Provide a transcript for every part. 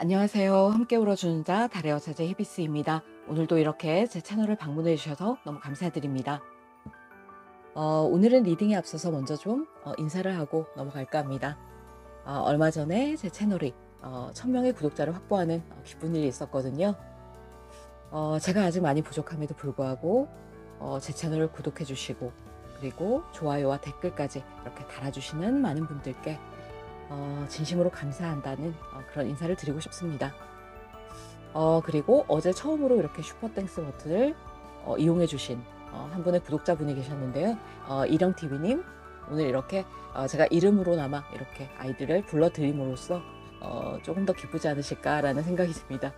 안녕하세요. 함께 울어주는 자 달의 여사제 히비스입니다. 오늘도 이렇게 제 채널을 방문해 주셔서 너무 감사드립니다. 오늘은 리딩에 앞서서 먼저 좀 인사를 하고 넘어갈까 합니다. 얼마 전에 제 채널이 1000명의 구독자를 확보하는 기쁜 일이 있었거든요. 제가 아직 많이 부족함에도 불구하고 제 채널을 구독해 주시고, 그리고 좋아요와 댓글까지 이렇게 달아주시는 많은 분들께 진심으로 감사한다는 그런 인사를 드리고 싶습니다. 그리고 어제 처음으로 이렇게 슈퍼땡스 버튼을 이용해 주신 한 분의 구독자분이 계셨는데요. 이령TV님, 오늘 이렇게 제가 이름으로나마 이렇게 아이들을 불러드림으로써 조금 더 기쁘지 않으실까라는 생각이 듭니다.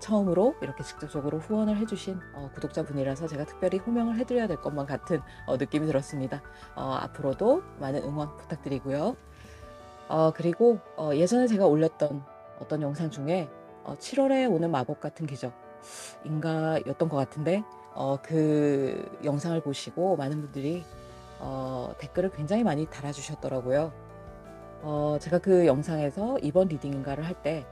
처음으로 이렇게 직접적으로 후원을 해주신 구독자분이라서 제가 특별히 호명을 해드려야 될 것만 같은 느낌이 들었습니다. 앞으로도 많은 응원 부탁드리고요. 그리고 예전에 제가 올렸던 어떤 영상 중에 7월에 오는 마법 같은 기적인가 였던 것 같은데, 그 영상을 보시고 많은 분들이 댓글을 굉장히 많이 달아주셨더라고요. 제가 그 영상에서 이번 리딩인가를 할 때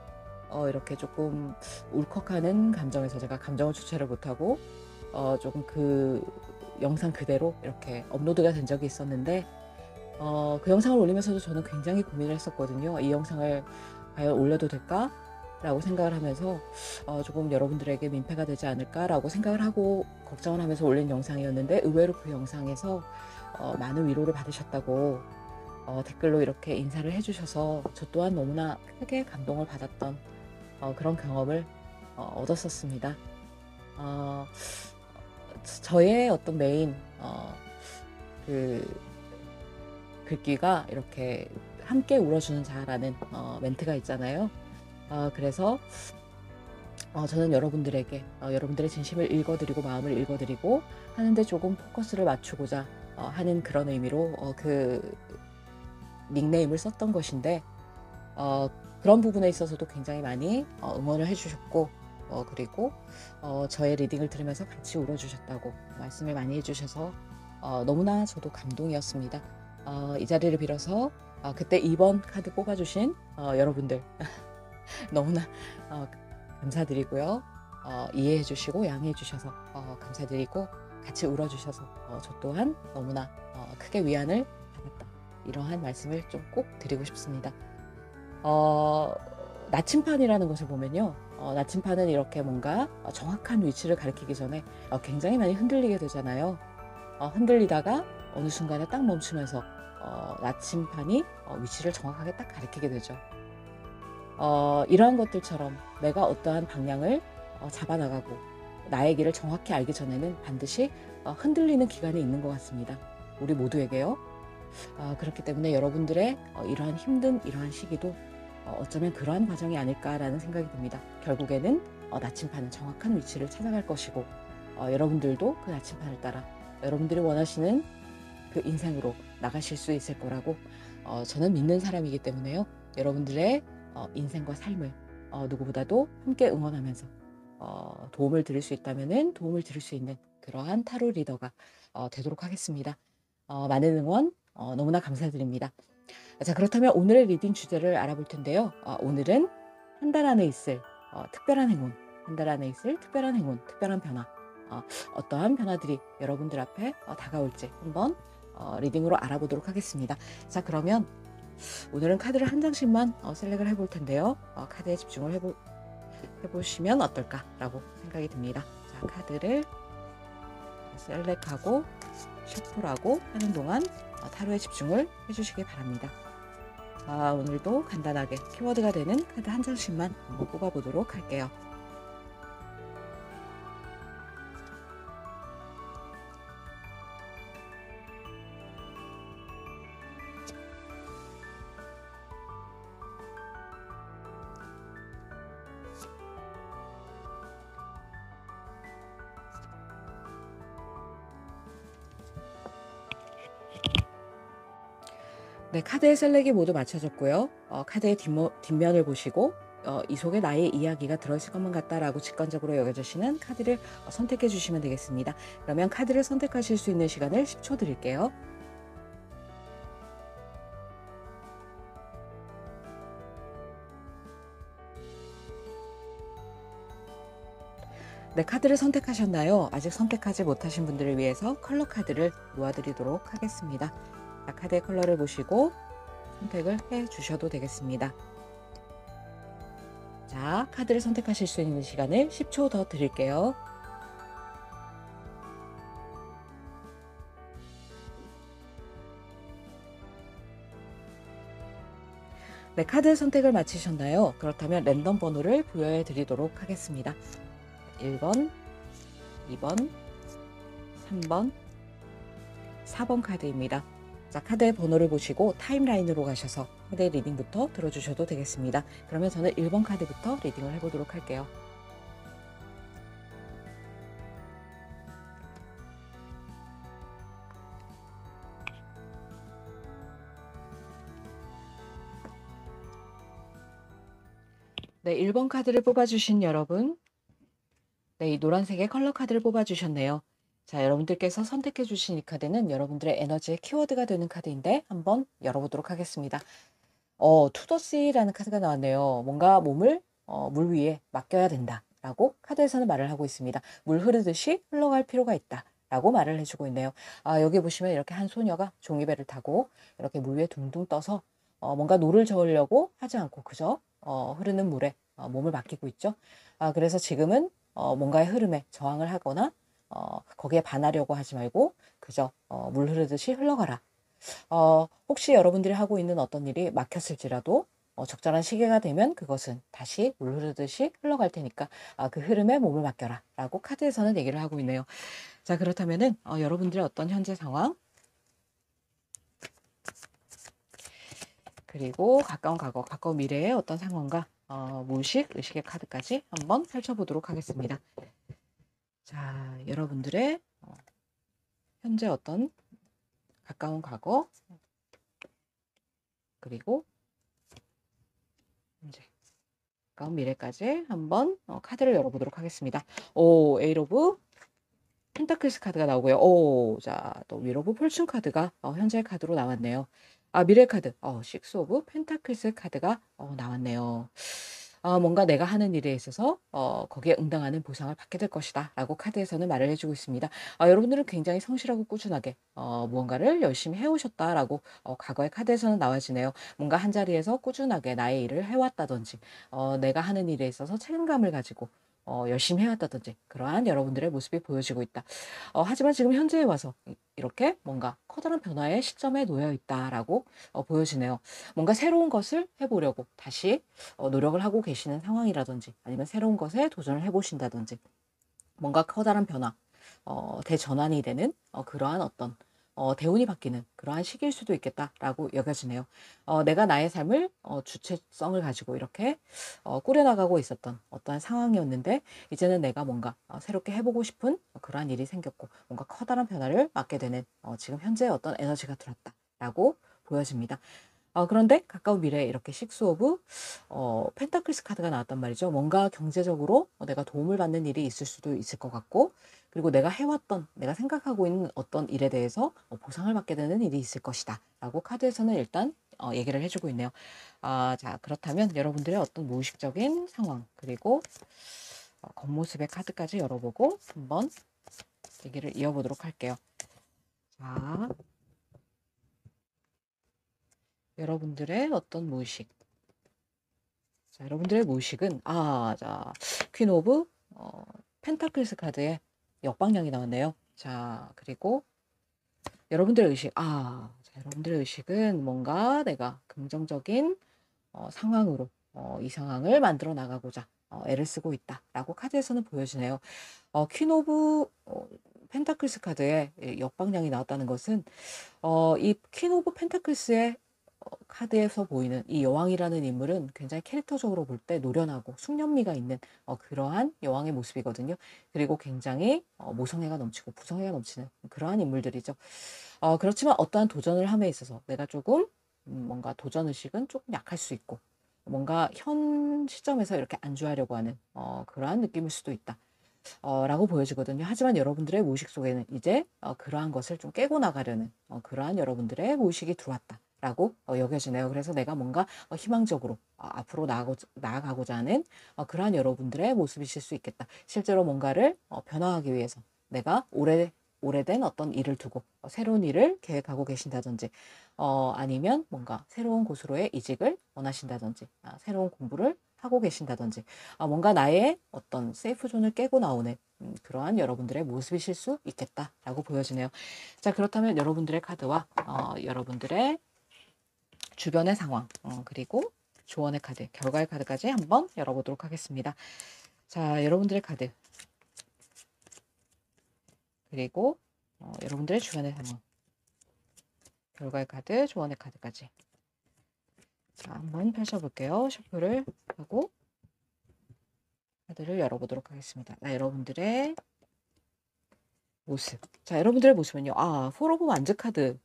이렇게 조금 울컥하는 감정에서 제가 감정을 주체를 못하고 조금 그 영상 그대로 이렇게 업로드가 된 적이 있었는데, 그 영상을 올리면서도 저는 굉장히 고민을 했었거든요. '이 영상을 과연 올려도 될까?' 라고 생각을 하면서 '조금 여러분들에게 민폐가 되지 않을까?' 라고 생각을 하고 걱정을 하면서 올린 영상이었는데, 의외로 그 영상에서 많은 위로를 받으셨다고 댓글로 이렇게 인사를 해 주셔서 저 또한 너무나 크게 감동을 받았던 그런 경험을 얻었었습니다. 어 저의 어떤 메인 그 글귀가 이렇게 "함께 울어주는 자"라는 멘트가 있잖아요. 그래서 저는 여러분들에게 여러분들의 진심을 읽어드리고 마음을 읽어드리고 하는데 조금 포커스를 맞추고자 하는 그런 의미로 그 닉네임을 썼던 것인데, 그런 부분에 있어서도 굉장히 많이 응원을 해주셨고, 그리고 저의 리딩을 들으면서 같이 울어주셨다고 말씀을 많이 해주셔서 너무나 저도 감동이었습니다. 이 자리를 빌어서 그때 2번 카드 뽑아주신 여러분들 너무나 감사드리고요. 이해해 주시고 양해해 주셔서 감사드리고, 같이 울어주셔서 저 또한 너무나 크게 위안을 받았다, 이러한 말씀을 좀 꼭 드리고 싶습니다. 나침판이라는 것을 보면요, 나침판은 이렇게 뭔가 정확한 위치를 가리키기 전에 굉장히 많이 흔들리게 되잖아요. 흔들리다가 어느 순간에 딱 멈추면서 나침판이 위치를 정확하게 딱 가리키게 되죠. 이러한 것들처럼 내가 어떠한 방향을 잡아나가고 나의 길을 정확히 알기 전에는 반드시 흔들리는 기간이 있는 것 같습니다. 우리 모두에게요. 그렇기 때문에 여러분들의 이러한 힘든 이러한 시기도 어쩌면 그러한 과정이 아닐까라는 생각이 듭니다. 결국에는 나침판은 정확한 위치를 찾아갈 것이고, 여러분들도 그 나침판을 따라 여러분들이 원하시는 그 인생으로 나가실 수 있을 거라고 저는 믿는 사람이기 때문에요. 여러분들의 인생과 삶을 누구보다도 함께 응원하면서 도움을 드릴 수 있다면은 도움을 드릴 수 있는 그러한 타로 리더가 되도록 하겠습니다. 많은 응원 너무나 감사드립니다. 자, 그렇다면 오늘의 리딩 주제를 알아볼 텐데요. 오늘은 한 달 안에 있을 특별한 행운, 한 달 안에 있을 특별한 행운, 특별한 변화, 어떠한 변화들이 여러분들 앞에 다가올지 한번 리딩으로 알아보도록 하겠습니다. 자, 그러면 오늘은 카드를 한 장씩만 셀렉을 해볼 텐데요. 카드에 집중을 해보시면 어떨까라고 생각이 듭니다. 자, 카드를 셀렉하고 셔플하고 하는 동안 타로에 집중을 해주시기 바랍니다. 오늘도 간단하게 키워드가 되는 카드 한 장씩만 한번 뽑아보도록 할게요. 네, 카드의 셀렉이 모두 맞춰졌고요. 카드의 뒷면을 보시고 이 속에 나의 이야기가 들어있을 것만 같다라고 직관적으로 여겨지시는 카드를 선택해 주시면 되겠습니다. 그러면 카드를 선택하실 수 있는 시간을 10초 드릴게요. 네, 카드를 선택하셨나요? 아직 선택하지 못하신 분들을 위해서 컬러 카드를 놓아드리도록 하겠습니다. 자, 카드의 컬러를 보시고 선택을 해 주셔도 되겠습니다. 자, 카드를 선택하실 수 있는 시간을 10초 더 드릴게요. 네, 카드 선택을 마치셨나요? 그렇다면 랜덤 번호를 부여해 드리도록 하겠습니다. 1번, 2번, 3번, 4번 카드입니다. 자, 카드의 번호를 보시고 타임라인으로 가셔서 카드의 리딩부터 들어주셔도 되겠습니다. 그러면 저는 1번 카드부터 리딩을 해보도록 할게요. 네, 1번 카드를 뽑아주신 여러분, 네, 이 노란색의 컬러 카드를 뽑아주셨네요. 자, 여러분들께서 선택해 주신 이 카드는 여러분들의 에너지의 키워드가 되는 카드인데 한번 열어보도록 하겠습니다. 투더씨라는 카드가 나왔네요. 뭔가 몸을 물 위에 맡겨야 된다 라고 카드에서는 말을 하고 있습니다. 물 흐르듯이 흘러갈 필요가 있다 라고 말을 해주고 있네요. 여기 보시면 이렇게 한 소녀가 종이배를 타고 이렇게 물 위에 둥둥 떠서 뭔가 노를 저으려고 하지 않고 그저 흐르는 물에 몸을 맡기고 있죠. 그래서 지금은 뭔가의 흐름에 저항을 하거나 거기에 반하려고 하지 말고 그저 물 흐르듯이 흘러가라. 혹시 여러분들이 하고 있는 어떤 일이 막혔을지라도 적절한 시기가 되면 그것은 다시 물 흐르듯이 흘러갈 테니까 그 흐름에 몸을 맡겨라 라고 카드에서는 얘기를 하고 있네요. 자, 그렇다면은 여러분들의 어떤 현재 상황 그리고 가까운 과거, 가까운 미래의 어떤 상황과 무의식, 의식의 카드까지 한번 펼쳐보도록 하겠습니다. 자, 여러분들의 현재 어떤 가까운 과거 그리고 현재 가까운 미래까지 한번 카드를 열어보도록 하겠습니다. 에이트 오브 펜타클스 카드가 나오고요. 자, 또 윌 오브 폴춘 카드가 현재 카드로 나왔네요. 미래 카드, 식스 오브 펜타클스 카드가 나왔네요. 뭔가 내가 하는 일에 있어서 거기에 응당하는 보상을 받게 될 것이다 라고 카드에서는 말을 해주고 있습니다. 여러분들은 굉장히 성실하고 꾸준하게 무언가를 열심히 해오셨다라고 과거의 카드에서는 나와지네요. 뭔가 한 자리에서 꾸준하게 나의 일을 해왔다든지 내가 하는 일에 있어서 책임감을 가지고 열심히 해왔다든지 그러한 여러분들의 모습이 보여지고 있다. 하지만 지금 현재에 와서 이렇게 뭔가 커다란 변화의 시점에 놓여 있다라고 보여지네요. 뭔가 새로운 것을 해보려고 다시 노력을 하고 계시는 상황이라든지 아니면 새로운 것에 도전을 해보신다든지 뭔가 커다란 변화, 대전환이 되는 그러한 어떤 대운이 바뀌는 그러한 시기일 수도 있겠다라고 여겨지네요. 내가 나의 삶을 주체성을 가지고 이렇게 꾸려나가고 있었던 어떠한 상황이었는데 이제는 내가 뭔가 새롭게 해보고 싶은 그러한 일이 생겼고 뭔가 커다란 변화를 맞게 되는 지금 현재 어떤 에너지가 들었다라고 보여집니다. 그런데 가까운 미래에 이렇게 식스 오브 펜타클스 카드가 나왔단 말이죠. 뭔가 경제적으로 내가 도움을 받는 일이 있을 수도 있을 것 같고 그리고 내가 해왔던 내가 생각하고 있는 어떤 일에 대해서 보상을 받게 되는 일이 있을 것이다 라고 카드에서는 일단 얘기를 해주고 있네요. 자, 그렇다면 여러분들의 어떤 무의식적인 상황 그리고 겉모습의 카드까지 열어보고 한번 얘기를 이어보도록 할게요. 자, 여러분들의 어떤 무의식. 자, 여러분들의 무의식은 자, 퀸 오브 펜타클스 카드의 역방향이 나왔네요. 자, 그리고 여러분들의 의식. 자, 여러분들의 의식은 뭔가 내가 긍정적인 상황으로 이 상황을 만들어 나가고자 애를 쓰고 있다라고 카드에서는 보여지네요. 퀸 오브 펜타클스 카드의 역방향이 나왔다는 것은 이 퀸 오브 펜타클스의 카드에서 보이는 이 여왕이라는 인물은 굉장히 캐릭터적으로 볼 때 노련하고 숙련미가 있는 그러한 여왕의 모습이거든요. 그리고 굉장히 모성애가 넘치고 부성애가 넘치는 그러한 인물들이죠. 그렇지만 어떠한 도전을 함에 있어서 내가 조금 뭔가 도전의식은 조금 약할 수 있고 뭔가 현 시점에서 이렇게 안주하려고 하는 그러한 느낌일 수도 있다. 라고 보여지거든요. 하지만 여러분들의 무의식 속에는 이제 그러한 것을 좀 깨고 나가려는 그러한 여러분들의 무의식이 들어왔다 라고 여겨지네요. 그래서 내가 뭔가 희망적으로 앞으로 나아가고자 하는 그러한 여러분들의 모습이실 수 있겠다. 실제로 뭔가를 변화하기 위해서 내가 오래된 어떤 일을 두고 새로운 일을 계획하고 계신다든지 아니면 뭔가 새로운 곳으로의 이직을 원하신다든지 새로운 공부를 하고 계신다든지 뭔가 나의 어떤 세이프 존을 깨고 나오는 그러한 여러분들의 모습이실 수 있겠다라고 보여지네요. 자, 그렇다면 여러분들의 카드와 여러분들의 주변의 상황 그리고 조언의 카드, 결과의 카드까지 한번 열어보도록 하겠습니다. 자, 여러분들의 카드 그리고 여러분들의 주변의 상황, 결과의 카드, 조언의 카드까지 자, 한번 펼쳐볼게요. 셔플을 하고 카드를 열어보도록 하겠습니다. 자, 여러분들의 모습. 자, 여러분들의 모습은요. 포 오브 완즈 카드.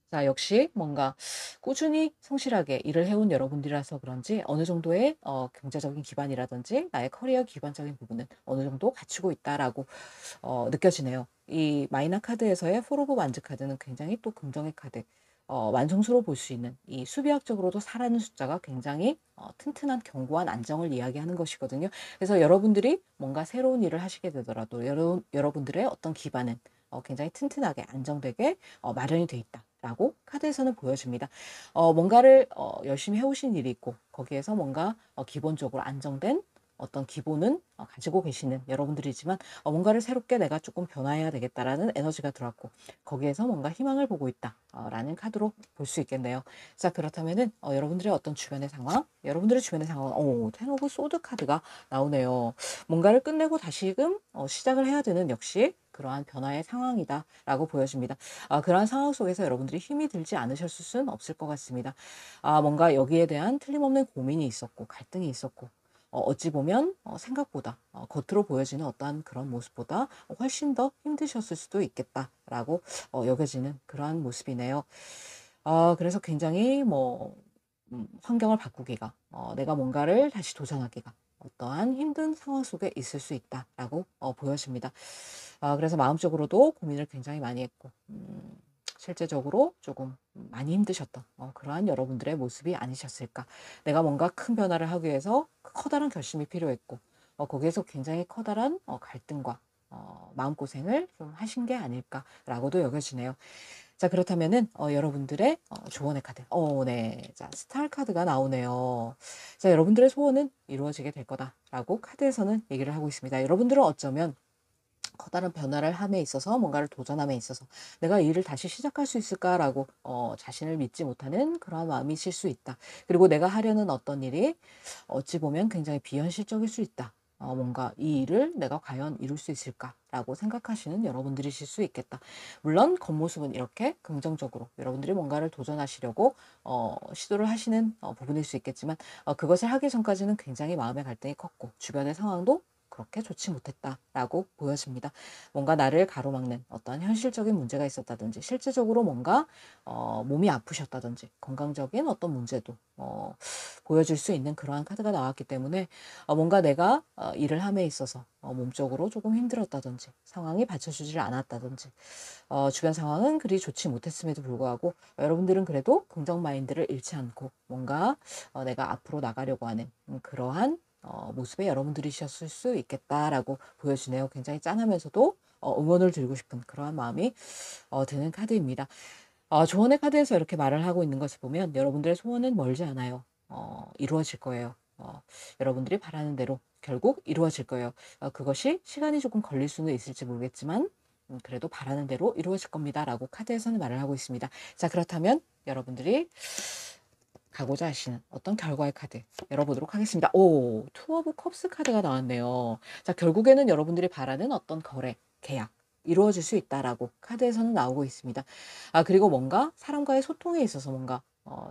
자, 역시 뭔가 꾸준히 성실하게 일을 해온 여러분들이라서 그런지 어느 정도의 경제적인 기반이라든지 나의 커리어 기반적인 부분은 어느 정도 갖추고 있다라고 느껴지네요. 이 마이너 카드에서의 포 오브 완즈 카드는 굉장히 또 긍정의 카드. 완성수로 볼 수 있는 이 수비학적으로도 4라는 숫자가 굉장히 튼튼한 견고한 안정을 이야기하는 것이거든요. 그래서 여러분들이 뭔가 새로운 일을 하시게 되더라도 여러분들의 어떤 기반은 굉장히 튼튼하게 안정되게 마련이 돼 있다라고 카드에서는 보여집니다. 뭔가를 열심히 해오신 일이 있고 거기에서 뭔가 기본적으로 안정된 어떤 기본은 가지고 계시는 여러분들이지만 뭔가를 새롭게 내가 조금 변화해야 되겠다라는 에너지가 들어왔고 거기에서 뭔가 희망을 보고 있다 라는 카드로 볼 수 있겠네요. 자, 그렇다면은 여러분들의 어떤 주변의 상황, 여러분들의 주변의 상황은 텐 오브 소드 카드가 나오네요. 뭔가를 끝내고 다시금 시작을 해야 되는 역시 그러한 변화의 상황이다 라고 보여집니다. 그러한 상황 속에서 여러분들이 힘이 들지 않으셨을 수는 없을 것 같습니다. 뭔가 여기에 대한 틀림없는 고민이 있었고 갈등이 있었고 어찌 보면 생각보다 겉으로 보여지는 어떠한 그런 모습보다 훨씬 더 힘드셨을 수도 있겠다라고 여겨지는 그러한 모습이네요. 그래서 굉장히 환경을 바꾸기가 내가 뭔가를 다시 도전하기가 어떠한 힘든 상황 속에 있을 수 있다라고 보여집니다. 그래서 마음적으로도 고민을 굉장히 많이 했고 실제적으로 조금 많이 힘드셨던 그러한 여러분들의 모습이 아니셨을까. 내가 뭔가 큰 변화를 하기 위해서 커다란 결심이 필요했고 거기에서 굉장히 커다란 갈등과 마음고생을 좀 하신 게 아닐까라고도 여겨지네요. 자, 그렇다면은 여러분들의 조언의 카드. 네. 자, 스타 카드가 나오네요. 자, 여러분들의 소원은 이루어지게 될 거다라고 카드에서는 얘기를 하고 있습니다. 여러분들은 어쩌면 커다란 변화를 함에 있어서 뭔가를 도전함에 있어서 내가 이 일을 다시 시작할 수 있을까라고 자신을 믿지 못하는 그러한 마음이실 수 있다. 그리고 내가 하려는 어떤 일이 어찌 보면 굉장히 비현실적일 수 있다. 뭔가 이 일을 내가 과연 이룰 수 있을까라고 생각하시는 여러분들이실 수 있겠다. 물론 겉모습은 이렇게 긍정적으로 여러분들이 뭔가를 도전하시려고 시도를 하시는 부분일 수 있겠지만 그것을 하기 전까지는 굉장히 마음의 갈등이 컸고 주변의 상황도 그렇게 좋지 못했다라고 보여집니다. 뭔가 나를 가로막는 어떤 현실적인 문제가 있었다든지 실제적으로 뭔가 몸이 아프셨다든지 건강적인 어떤 문제도 보여줄 수 있는 그러한 카드가 나왔기 때문에 뭔가 내가 일을 함에 있어서 몸적으로 조금 힘들었다든지 상황이 받쳐주질 않았다든지 주변 상황은 그리 좋지 못했음에도 불구하고 여러분들은 그래도 긍정 마인드를 잃지 않고 뭔가 내가 앞으로 나가려고 하는 그러한 모습에 여러분들이셨을 수 있겠다라고 보여주네요. 굉장히 짠하면서도 응원을 드리고 싶은 그러한 마음이 드는 카드입니다. 조언의 카드에서 이렇게 말을 하고 있는 것을 보면 여러분들의 소원은 멀지 않아요. 이루어질 거예요. 여러분들이 바라는 대로 결국 이루어질 거예요. 그것이 시간이 조금 걸릴 수는 있을지 모르겠지만 그래도 바라는 대로 이루어질 겁니다라고 카드에서는 말을 하고 있습니다. 자, 그렇다면 여러분들이 가고자 하시는 어떤 결과의 카드 열어보도록 하겠습니다. 투 오브 컵스 카드가 나왔네요. 자, 결국에는 여러분들이 바라는 어떤 거래, 계약 이루어질 수 있다라고 카드에서는 나오고 있습니다. 그리고 뭔가 사람과의 소통에 있어서 뭔가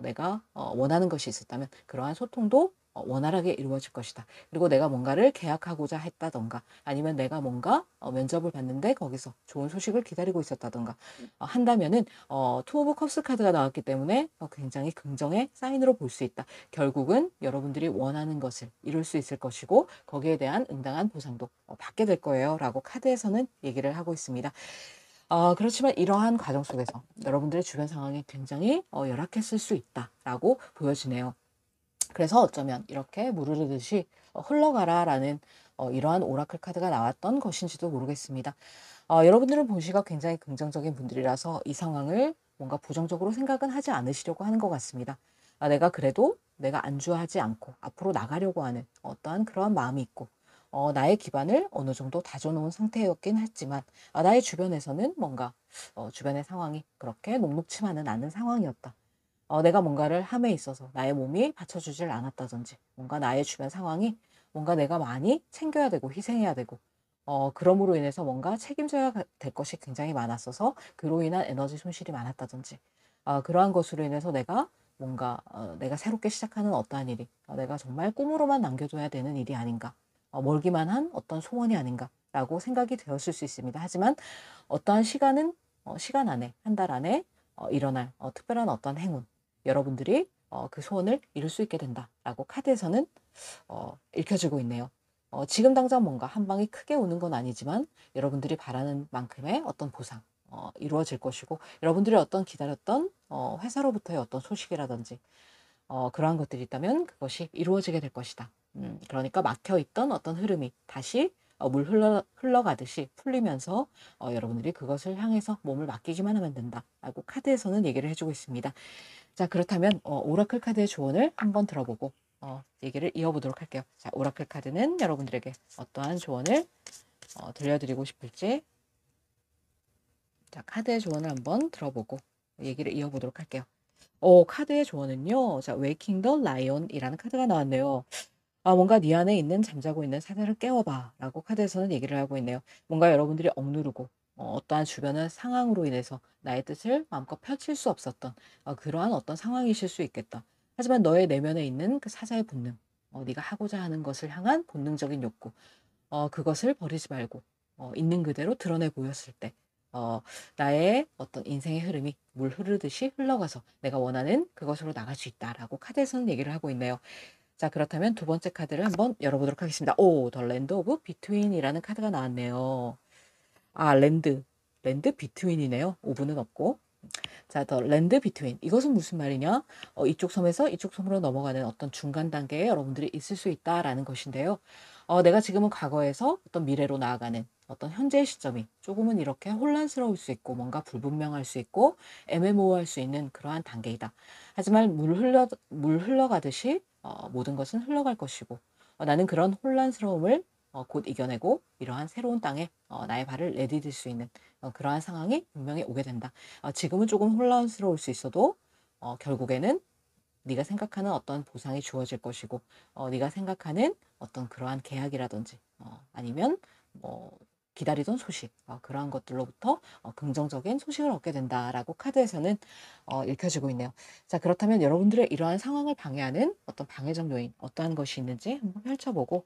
내가 원하는 것이 있었다면 그러한 소통도 원활하게 이루어질 것이다. 그리고 내가 뭔가를 계약하고자 했다던가 아니면 내가 뭔가 면접을 봤는데 거기서 좋은 소식을 기다리고 있었다던가 한다면은 투 오브 컵스 카드가 나왔기 때문에 굉장히 긍정의 사인으로 볼 수 있다. 결국은 여러분들이 원하는 것을 이룰 수 있을 것이고 거기에 대한 응당한 보상도 받게 될 거예요 라고 카드에서는 얘기를 하고 있습니다. 그렇지만 이러한 과정 속에서 여러분들의 주변 상황이 굉장히 열악했을 수 있다라고 보여지네요. 그래서 어쩌면 이렇게 물 흐르듯이 흘러가라라는 이러한 오라클 카드가 나왔던 것인지도 모르겠습니다. 여러분들은 본시가 굉장히 긍정적인 분들이라서 이 상황을 뭔가 부정적으로 생각은 하지 않으시려고 하는 것 같습니다. 내가 그래도 내가 안주하지 않고 앞으로 나가려고 하는 어떠한 그러한 마음이 있고 나의 기반을 어느 정도 다져놓은 상태였긴 했지만 나의 주변에서는 뭔가 주변의 상황이 그렇게 녹록치만은 않은 상황이었다. 내가 뭔가를 함에 있어서 나의 몸이 받쳐주질 않았다든지 뭔가 나의 주변 상황이 뭔가 내가 많이 챙겨야 되고 희생해야 되고 그럼으로 인해서 뭔가 책임져야 될 것이 굉장히 많았어서 그로 인한 에너지 손실이 많았다든지 그러한 것으로 인해서 내가 뭔가 내가 새롭게 시작하는 어떠한 일이 내가 정말 꿈으로만 남겨둬야 되는 일이 아닌가 멀기만 한 어떤 소원이 아닌가라고 생각이 되었을 수 있습니다. 하지만 어떠한 시간은 시간 안에 한 달 안에 일어날 특별한 어떤 행운 여러분들이 그 소원을 이룰 수 있게 된다라고 카드에서는 읽혀지고 있네요. 지금 당장 뭔가 한 방이 크게 오는 건 아니지만 여러분들이 바라는 만큼의 어떤 보상 이루어질 것이고 여러분들이 어떤 기다렸던 회사로부터의 어떤 소식이라든지 그러한 것들이 있다면 그것이 이루어지게 될 것이다. 그러니까 막혀있던 어떤 흐름이 다시 물 흘러가듯이 풀리면서 여러분들이 그것을 향해서 몸을 맡기기만 하면 된다라고 카드에서는 얘기를 해주고 있습니다. 자, 그렇다면 오라클 카드의 조언을 한번 들어보고 얘기를 이어보도록 할게요. 자, 오라클 카드는 여러분들에게 어떠한 조언을 들려드리고 싶을지 자, 카드의 조언을 한번 들어보고 얘기를 이어보도록 할게요. 카드의 조언은요. 자, 웨이킹 더 라이온이라는 카드가 나왔네요. 뭔가 네 안에 있는 잠자고 있는 사자를 깨워봐 라고 카드에서는 얘기를 하고 있네요. 뭔가 여러분들이 억누르고 어떠한 주변의 상황으로 인해서 나의 뜻을 마음껏 펼칠 수 없었던 그러한 어떤 상황이실 수 있겠다. 하지만 너의 내면에 있는 그 사자의 본능, 네가 하고자 하는 것을 향한 본능적인 욕구, 그것을 버리지 말고 있는 그대로 드러내 보였을 때 나의 어떤 인생의 흐름이 물 흐르듯이 흘러가서 내가 원하는 그것으로 나갈 수 있다라고 카드에서는 얘기를 하고 있네요. 자, 그렇다면 두 번째 카드를 한번 열어보도록 하겠습니다. 더 랜드 오브 비트윈이라는 카드가 나왔네요. 랜드 비트윈이네요. 오브는 없고. 자, 더 랜드 비트윈. 이것은 무슨 말이냐? 이쪽 섬에서 이쪽 섬으로 넘어가는 어떤 중간 단계에 여러분들이 있을 수 있다라는 것인데요. 내가 지금은 과거에서 어떤 미래로 나아가는 어떤 현재의 시점이 조금은 이렇게 혼란스러울 수 있고 뭔가 불분명할 수 있고 애매모호할 수 있는 그러한 단계이다. 하지만 물 흘러가듯이 모든 것은 흘러갈 것이고 나는 그런 혼란스러움을 곧 이겨내고 이러한 새로운 땅에 나의 발을 내디딜 수 있는 그러한 상황이 분명히 오게 된다. 지금은 조금 혼란스러울 수 있어도 결국에는 네가 생각하는 어떤 보상이 주어질 것이고 네가 생각하는 어떤 그러한 계약이라든지 아니면 뭐 기다리던 소식 그러한 것들로부터 긍정적인 소식을 얻게 된다라고 카드에서는 읽혀지고 있네요. 자, 그렇다면 여러분들의 이러한 상황을 방해하는 어떤 방해적 요인 어떠한 것이 있는지 한번 펼쳐보고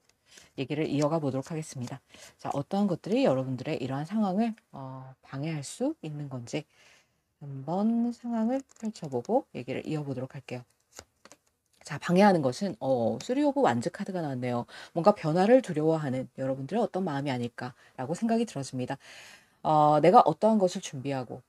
얘기를 이어가 보도록 하겠습니다. 자, 어떠한 것들이 여러분들의 이러한 상황을 방해할 수 있는 건지 한번 상황을 펼쳐보고 얘기를 이어보도록 할게요. 자, 방해하는 것은 쓰리 오브 완즈 카드가 나왔네요. 뭔가 변화를 두려워하는 여러분들의 어떤 마음이 아닐까라고 생각이 들어집니다. 내가 어떠한 것을 준비하고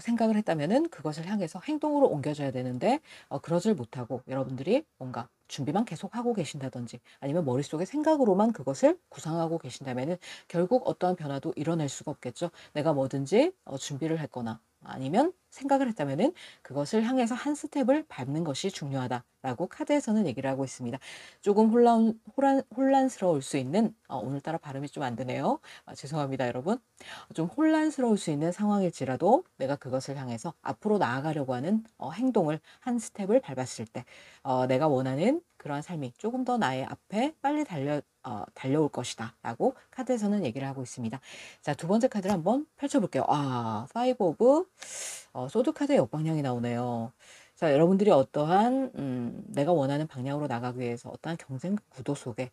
생각을 했다면은 그것을 향해서 행동으로 옮겨져야 되는데 그러질 못하고 여러분들이 뭔가 준비만 계속 하고 계신다든지 아니면 머릿속에 생각으로만 그것을 구상하고 계신다면은 결국 어떠한 변화도 이뤄낼 수가 없겠죠. 내가 뭐든지 준비를 했거나 아니면 생각을 했다면은 그것을 향해서 한 스텝을 밟는 것이 중요하다라고 카드에서는 얘기를 하고 있습니다. 조금 혼란스러울 수 있는 오늘따라 발음이 좀 안 되네요. 죄송합니다, 여러분. 좀 혼란스러울 수 있는 상황일지라도 내가 그것을 향해서 앞으로 나아가려고 하는 행동을 한 스텝을 밟았을 때 내가 원하는 그러한 삶이 조금 더 나의 앞에 빨리 달려올 것이다 라고 카드에서는 얘기를 하고 있습니다. 자, 두 번째 카드를 한번 펼쳐볼게요. 파이브 오브 소드 카드의 역방향이 나오네요. 자, 여러분들이 어떠한 내가 원하는 방향으로 나가기 위해서 어떠한 경쟁 구도 속에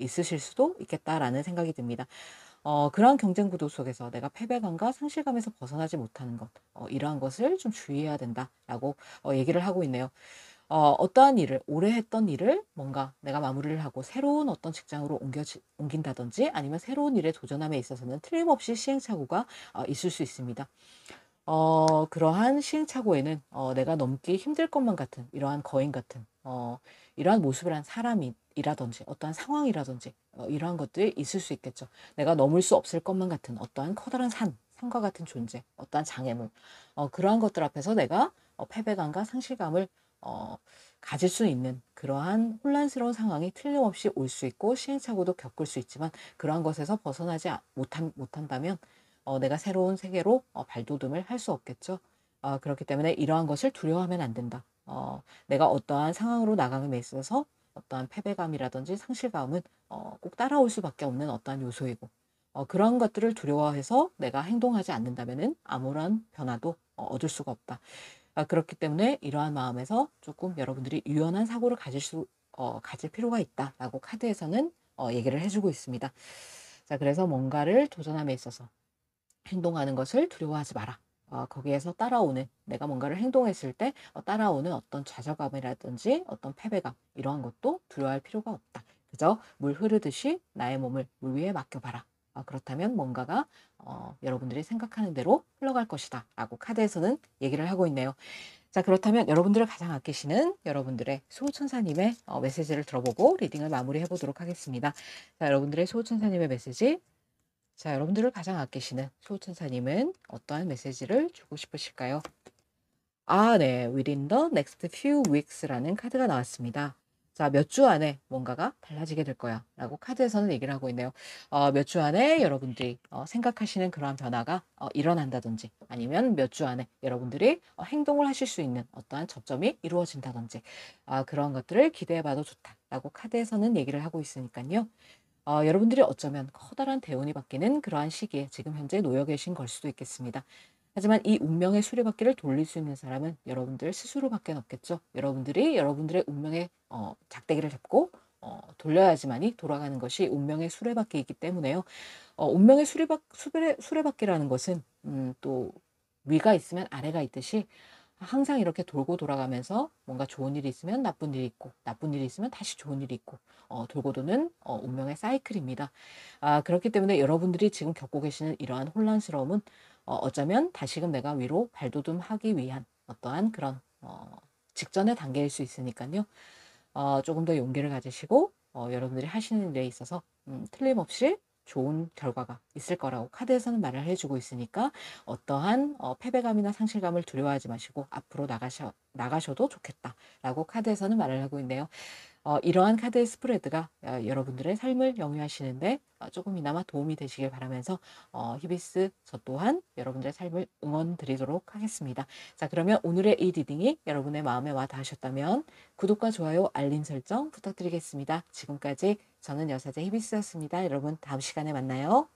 있으실 수도 있겠다라는 생각이 듭니다. 그러한 경쟁 구도 속에서 내가 패배감과 상실감에서 벗어나지 못하는 것, 이러한 것을 좀 주의해야 된다라고 얘기를 하고 있네요. 어떠한 일을 오래 했던 일을 뭔가 내가 마무리를 하고 새로운 어떤 직장으로 옮긴다든지 아니면 새로운 일에 도전함에 있어서는 틀림없이 시행착오가 있을 수 있습니다. 그러한 시행착오에는 내가 넘기 힘들 것만 같은 이러한 거인 같은 이러한 모습을 한 사람이라든지 어떠한 상황이라든지 이러한 것들이 있을 수 있겠죠. 내가 넘을 수 없을 것만 같은 어떠한 커다란 산과 같은 존재, 어떠한 장애물, 그러한 것들 앞에서 내가 패배감과 상실감을 어, 가질 수 있는 그러한 혼란스러운 상황이 틀림없이 올 수 있고 시행착오도 겪을 수 있지만 그러한 것에서 벗어나지 못한다면 내가 새로운 세계로 발돋움을 할 수 없겠죠. 그렇기 때문에 이러한 것을 두려워하면 안 된다. 내가 어떠한 상황으로 나감에 있어서 어떠한 패배감이라든지 상실감은 꼭 따라올 수밖에 없는 어떠한 요소이고 그런 것들을 두려워해서 내가 행동하지 않는다면은 아무런 변화도 얻을 수가 없다. 그렇기 때문에 이러한 마음에서 조금 여러분들이 유연한 사고를 가질 필요가 있다라고 카드에서는 얘기를 해주고 있습니다. 자, 그래서 뭔가를 도전함에 있어서 행동하는 것을 두려워하지 마라. 거기에서 따라오는 내가 뭔가를 행동했을 때 따라오는 어떤 좌절감이라든지 어떤 패배감 이러한 것도 두려워할 필요가 없다. 그저 물 흐르듯이 나의 몸을 물 위에 맡겨봐라. 그렇다면 뭔가가 여러분들이 생각하는 대로 흘러갈 것이다 라고 카드에서는 얘기를 하고 있네요. 자, 그렇다면 여러분들을 가장 아끼시는 여러분들의 수호천사님의 메시지를 들어보고 리딩을 마무리해 보도록 하겠습니다. 자, 여러분들의 수호천사님의 메시지. 자, 여러분들을 가장 아끼시는 수호천사님은 어떠한 메시지를 주고 싶으실까요? 네. Within the next few weeks라는 카드가 나왔습니다. 자, 몇 주 안에 뭔가가 달라지게 될 거야 라고 카드에서는 얘기를 하고 있네요. 몇 주 안에 여러분들이 생각하시는 그러한 변화가 일어난다든지 아니면 몇 주 안에 여러분들이 행동을 하실 수 있는 어떠한 접점이 이루어진다든지 그런 것들을 기대해봐도 좋다라고 카드에서는 얘기를 하고 있으니까요. 여러분들이 어쩌면 커다란 대운이 바뀌는 그러한 시기에 지금 현재 놓여 계신 걸 수도 있겠습니다. 하지만 이 운명의 수레바퀴를 돌릴 수 있는 사람은 여러분들 스스로밖에 없겠죠. 여러분들이 여러분들의 운명의 작대기를 잡고 돌려야지만이 돌아가는 것이 운명의 수레바퀴이기 때문에요. 운명의 수레바퀴라는 것은 또 위가 있으면 아래가 있듯이 항상 이렇게 돌고 돌아가면서 뭔가 좋은 일이 있으면 나쁜 일이 있고 나쁜 일이 있으면 다시 좋은 일이 있고 돌고 도는 운명의 사이클입니다. 그렇기 때문에 여러분들이 지금 겪고 계시는 이러한 혼란스러움은 어쩌면 다시금 내가 위로 발돋움하기 위한 어떠한 그런 직전의 단계일 수 있으니까요. 조금 더 용기를 가지시고 여러분들이 하시는 일에 있어서 틀림없이 좋은 결과가 있을 거라고 카드에서는 말을 해주고 있으니까 어떠한 패배감이나 상실감을 두려워하지 마시고 앞으로 나가셔도 좋겠다라고 카드에서는 말을 하고 있네요. 이러한 카드의 스프레드가 여러분들의 삶을 영위하시는데 조금이나마 도움이 되시길 바라면서 히비스 저 또한 여러분들의 삶을 응원 드리도록 하겠습니다. 자, 그러면 오늘의 이 리딩이 여러분의 마음에 와 닿으셨다면 구독과 좋아요, 알림 설정 부탁드리겠습니다. 지금까지 저는 여사제 히비스였습니다. 여러분 다음 시간에 만나요.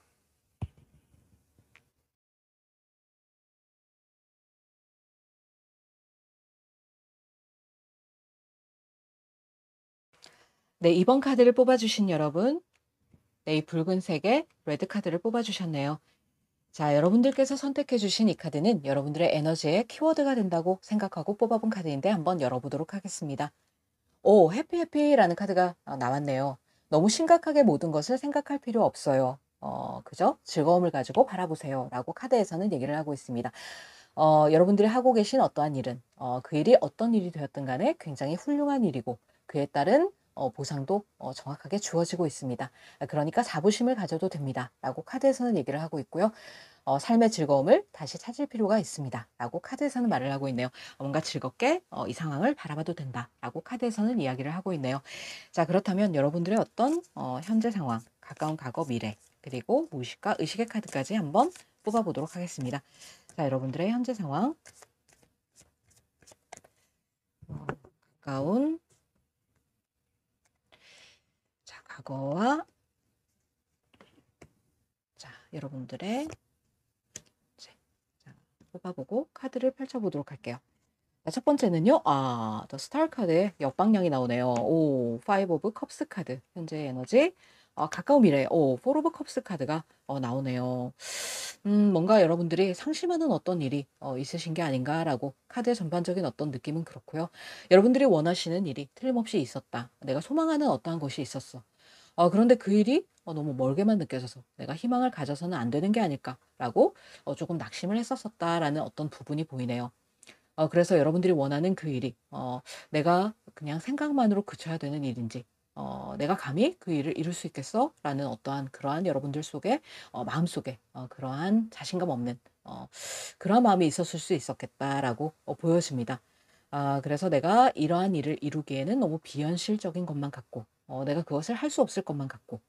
네, 이번 카드를 뽑아주신 여러분, 네, 이 붉은색의 레드 카드를 뽑아주셨네요. 자, 여러분들께서 선택해 주신 이 카드는 여러분들의 에너지의 키워드가 된다고 생각하고 뽑아본 카드인데 한번 열어보도록 하겠습니다. 해피해피라는 카드가 나왔네요. 너무 심각하게 모든 것을 생각할 필요 없어요. 그죠? 즐거움을 가지고 바라보세요. 라고 카드에서는 얘기를 하고 있습니다. 여러분들이 하고 계신 어떠한 일은 그 일이 어떤 일이 되었든 간에 굉장히 훌륭한 일이고 그에 따른 보상도 정확하게 주어지고 있습니다. 그러니까 자부심을 가져도 됩니다. 라고 카드에서는 얘기를 하고 있고요. 삶의 즐거움을 다시 찾을 필요가 있습니다. 라고 카드에서는 말을 하고 있네요. 뭔가 즐겁게 이 상황을 바라봐도 된다. 라고 카드에서는 이야기를 하고 있네요. 자, 그렇다면 여러분들의 어떤 현재 상황, 가까운 과거, 미래, 그리고 무의식과 의식의 카드까지 한번 뽑아보도록 하겠습니다. 자, 여러분들의 현재 상황, 가까운 자, 과거와 자, 여러분들의 자, 뽑아보고 카드를 펼쳐보도록 할게요. 자, 첫 번째는요. 더 스타 카드의 역방향이 나오네요. Five of Cups 카드. 현재 에너지. 가까운 미래에 포 오브 컵스 카드가 나오네요. 뭔가 여러분들이 상심하는 어떤 일이 있으신 게 아닌가라고 카드의 전반적인 어떤 느낌은 그렇고요. 여러분들이 원하시는 일이 틀림없이 있었다. 내가 소망하는 어떠한 것이 있었어. 그런데 그 일이 너무 멀게만 느껴져서 '내가 희망을 가져서는 안 되는 게 아닐까.'라고 조금 낙심을 했었었다라는 어떤 부분이 보이네요. 그래서 여러분들이 원하는 그 일이 내가 그냥 생각만으로 그쳐야 되는 일인지 '내가 감히 그 일을 이룰 수 있겠어?'라는 어떠한 그러한 여러분들 속에 마음속에 그러한 자신감 없는 그러한 마음이 있었을 수 있었겠다라고 보여집니다. 그래서 내가 이러한 일을 이루기에는 너무 비현실적인 것만 같고 내가 그것을 할 수 없을 것만 같고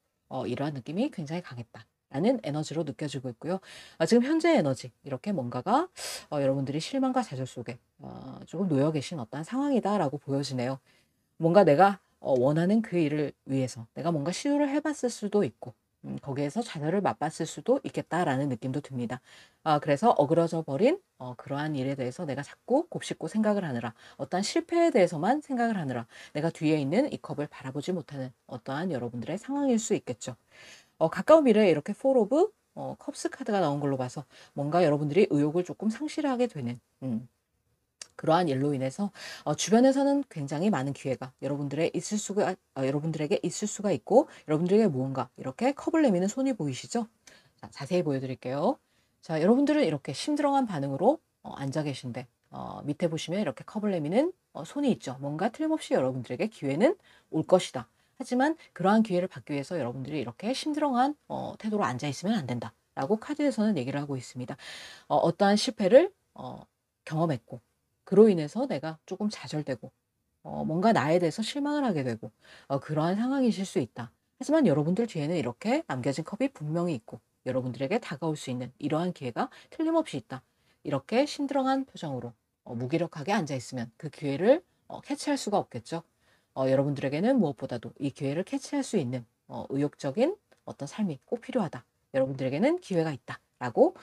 이러한 느낌이 굉장히 강했다라는 에너지로 느껴지고 있고요. 지금 현재의 에너지 이렇게 뭔가가 여러분들이 실망과 좌절 속에 조금 놓여 계신 어떠한 상황이다라고 보여지네요. 뭔가 내가 원하는 그 일을 위해서 내가 뭔가 시도를 해 봤을 수도 있고 거기에서 좌절을 맛봤을 수도 있겠다라는 느낌도 듭니다. 그래서 어그러져 버린 그러한 일에 대해서 내가 자꾸 곱씹고 생각을 하느라 어떠한 실패에 대해서만 생각을 하느라 내가 뒤에 있는 이 컵을 바라보지 못하는 어떠한 여러분들의 상황일 수 있겠죠. 가까운 미래에 이렇게 폴 오브 컵스 카드가 나온 걸로 봐서 뭔가 여러분들이 의욕을 조금 상실하게 되는 그러한 일로 인해서 주변에서는 굉장히 많은 기회가 여러분들에게 있을 수가 있고 여러분들에게 무언가 이렇게 컵을 내미는 손이 보이시죠? 자, 자세히 보여드릴게요. 자, 여러분들은 이렇게 심드렁한 반응으로 앉아 계신데 밑에 보시면 이렇게 컵을 내미는 손이 있죠. 뭔가 틀림없이 여러분들에게 기회는 올 것이다. 하지만 그러한 기회를 받기 위해서 여러분들이 이렇게 심드렁한 태도로 앉아 있으면 안 된다. 라고 카드에서는 얘기를 하고 있습니다. 어떠한 실패를 경험했고 그로 인해서 내가 조금 좌절되고 뭔가 나에 대해서 실망을 하게 되고 그러한 상황이실 수 있다. 하지만 여러분들 뒤에는 이렇게 남겨진 컵이 분명히 있고 여러분들에게 다가올 수 있는 이러한 기회가 틀림없이 있다. 이렇게 신드렁한 표정으로 무기력하게 앉아 있으면 그 기회를 캐치할 수가 없겠죠. 여러분들에게는 무엇보다도 이 기회를 캐치할 수 있는 의욕적인 어떤 삶이 꼭 필요하다. 여러분들에게는 기회가 있다. 라고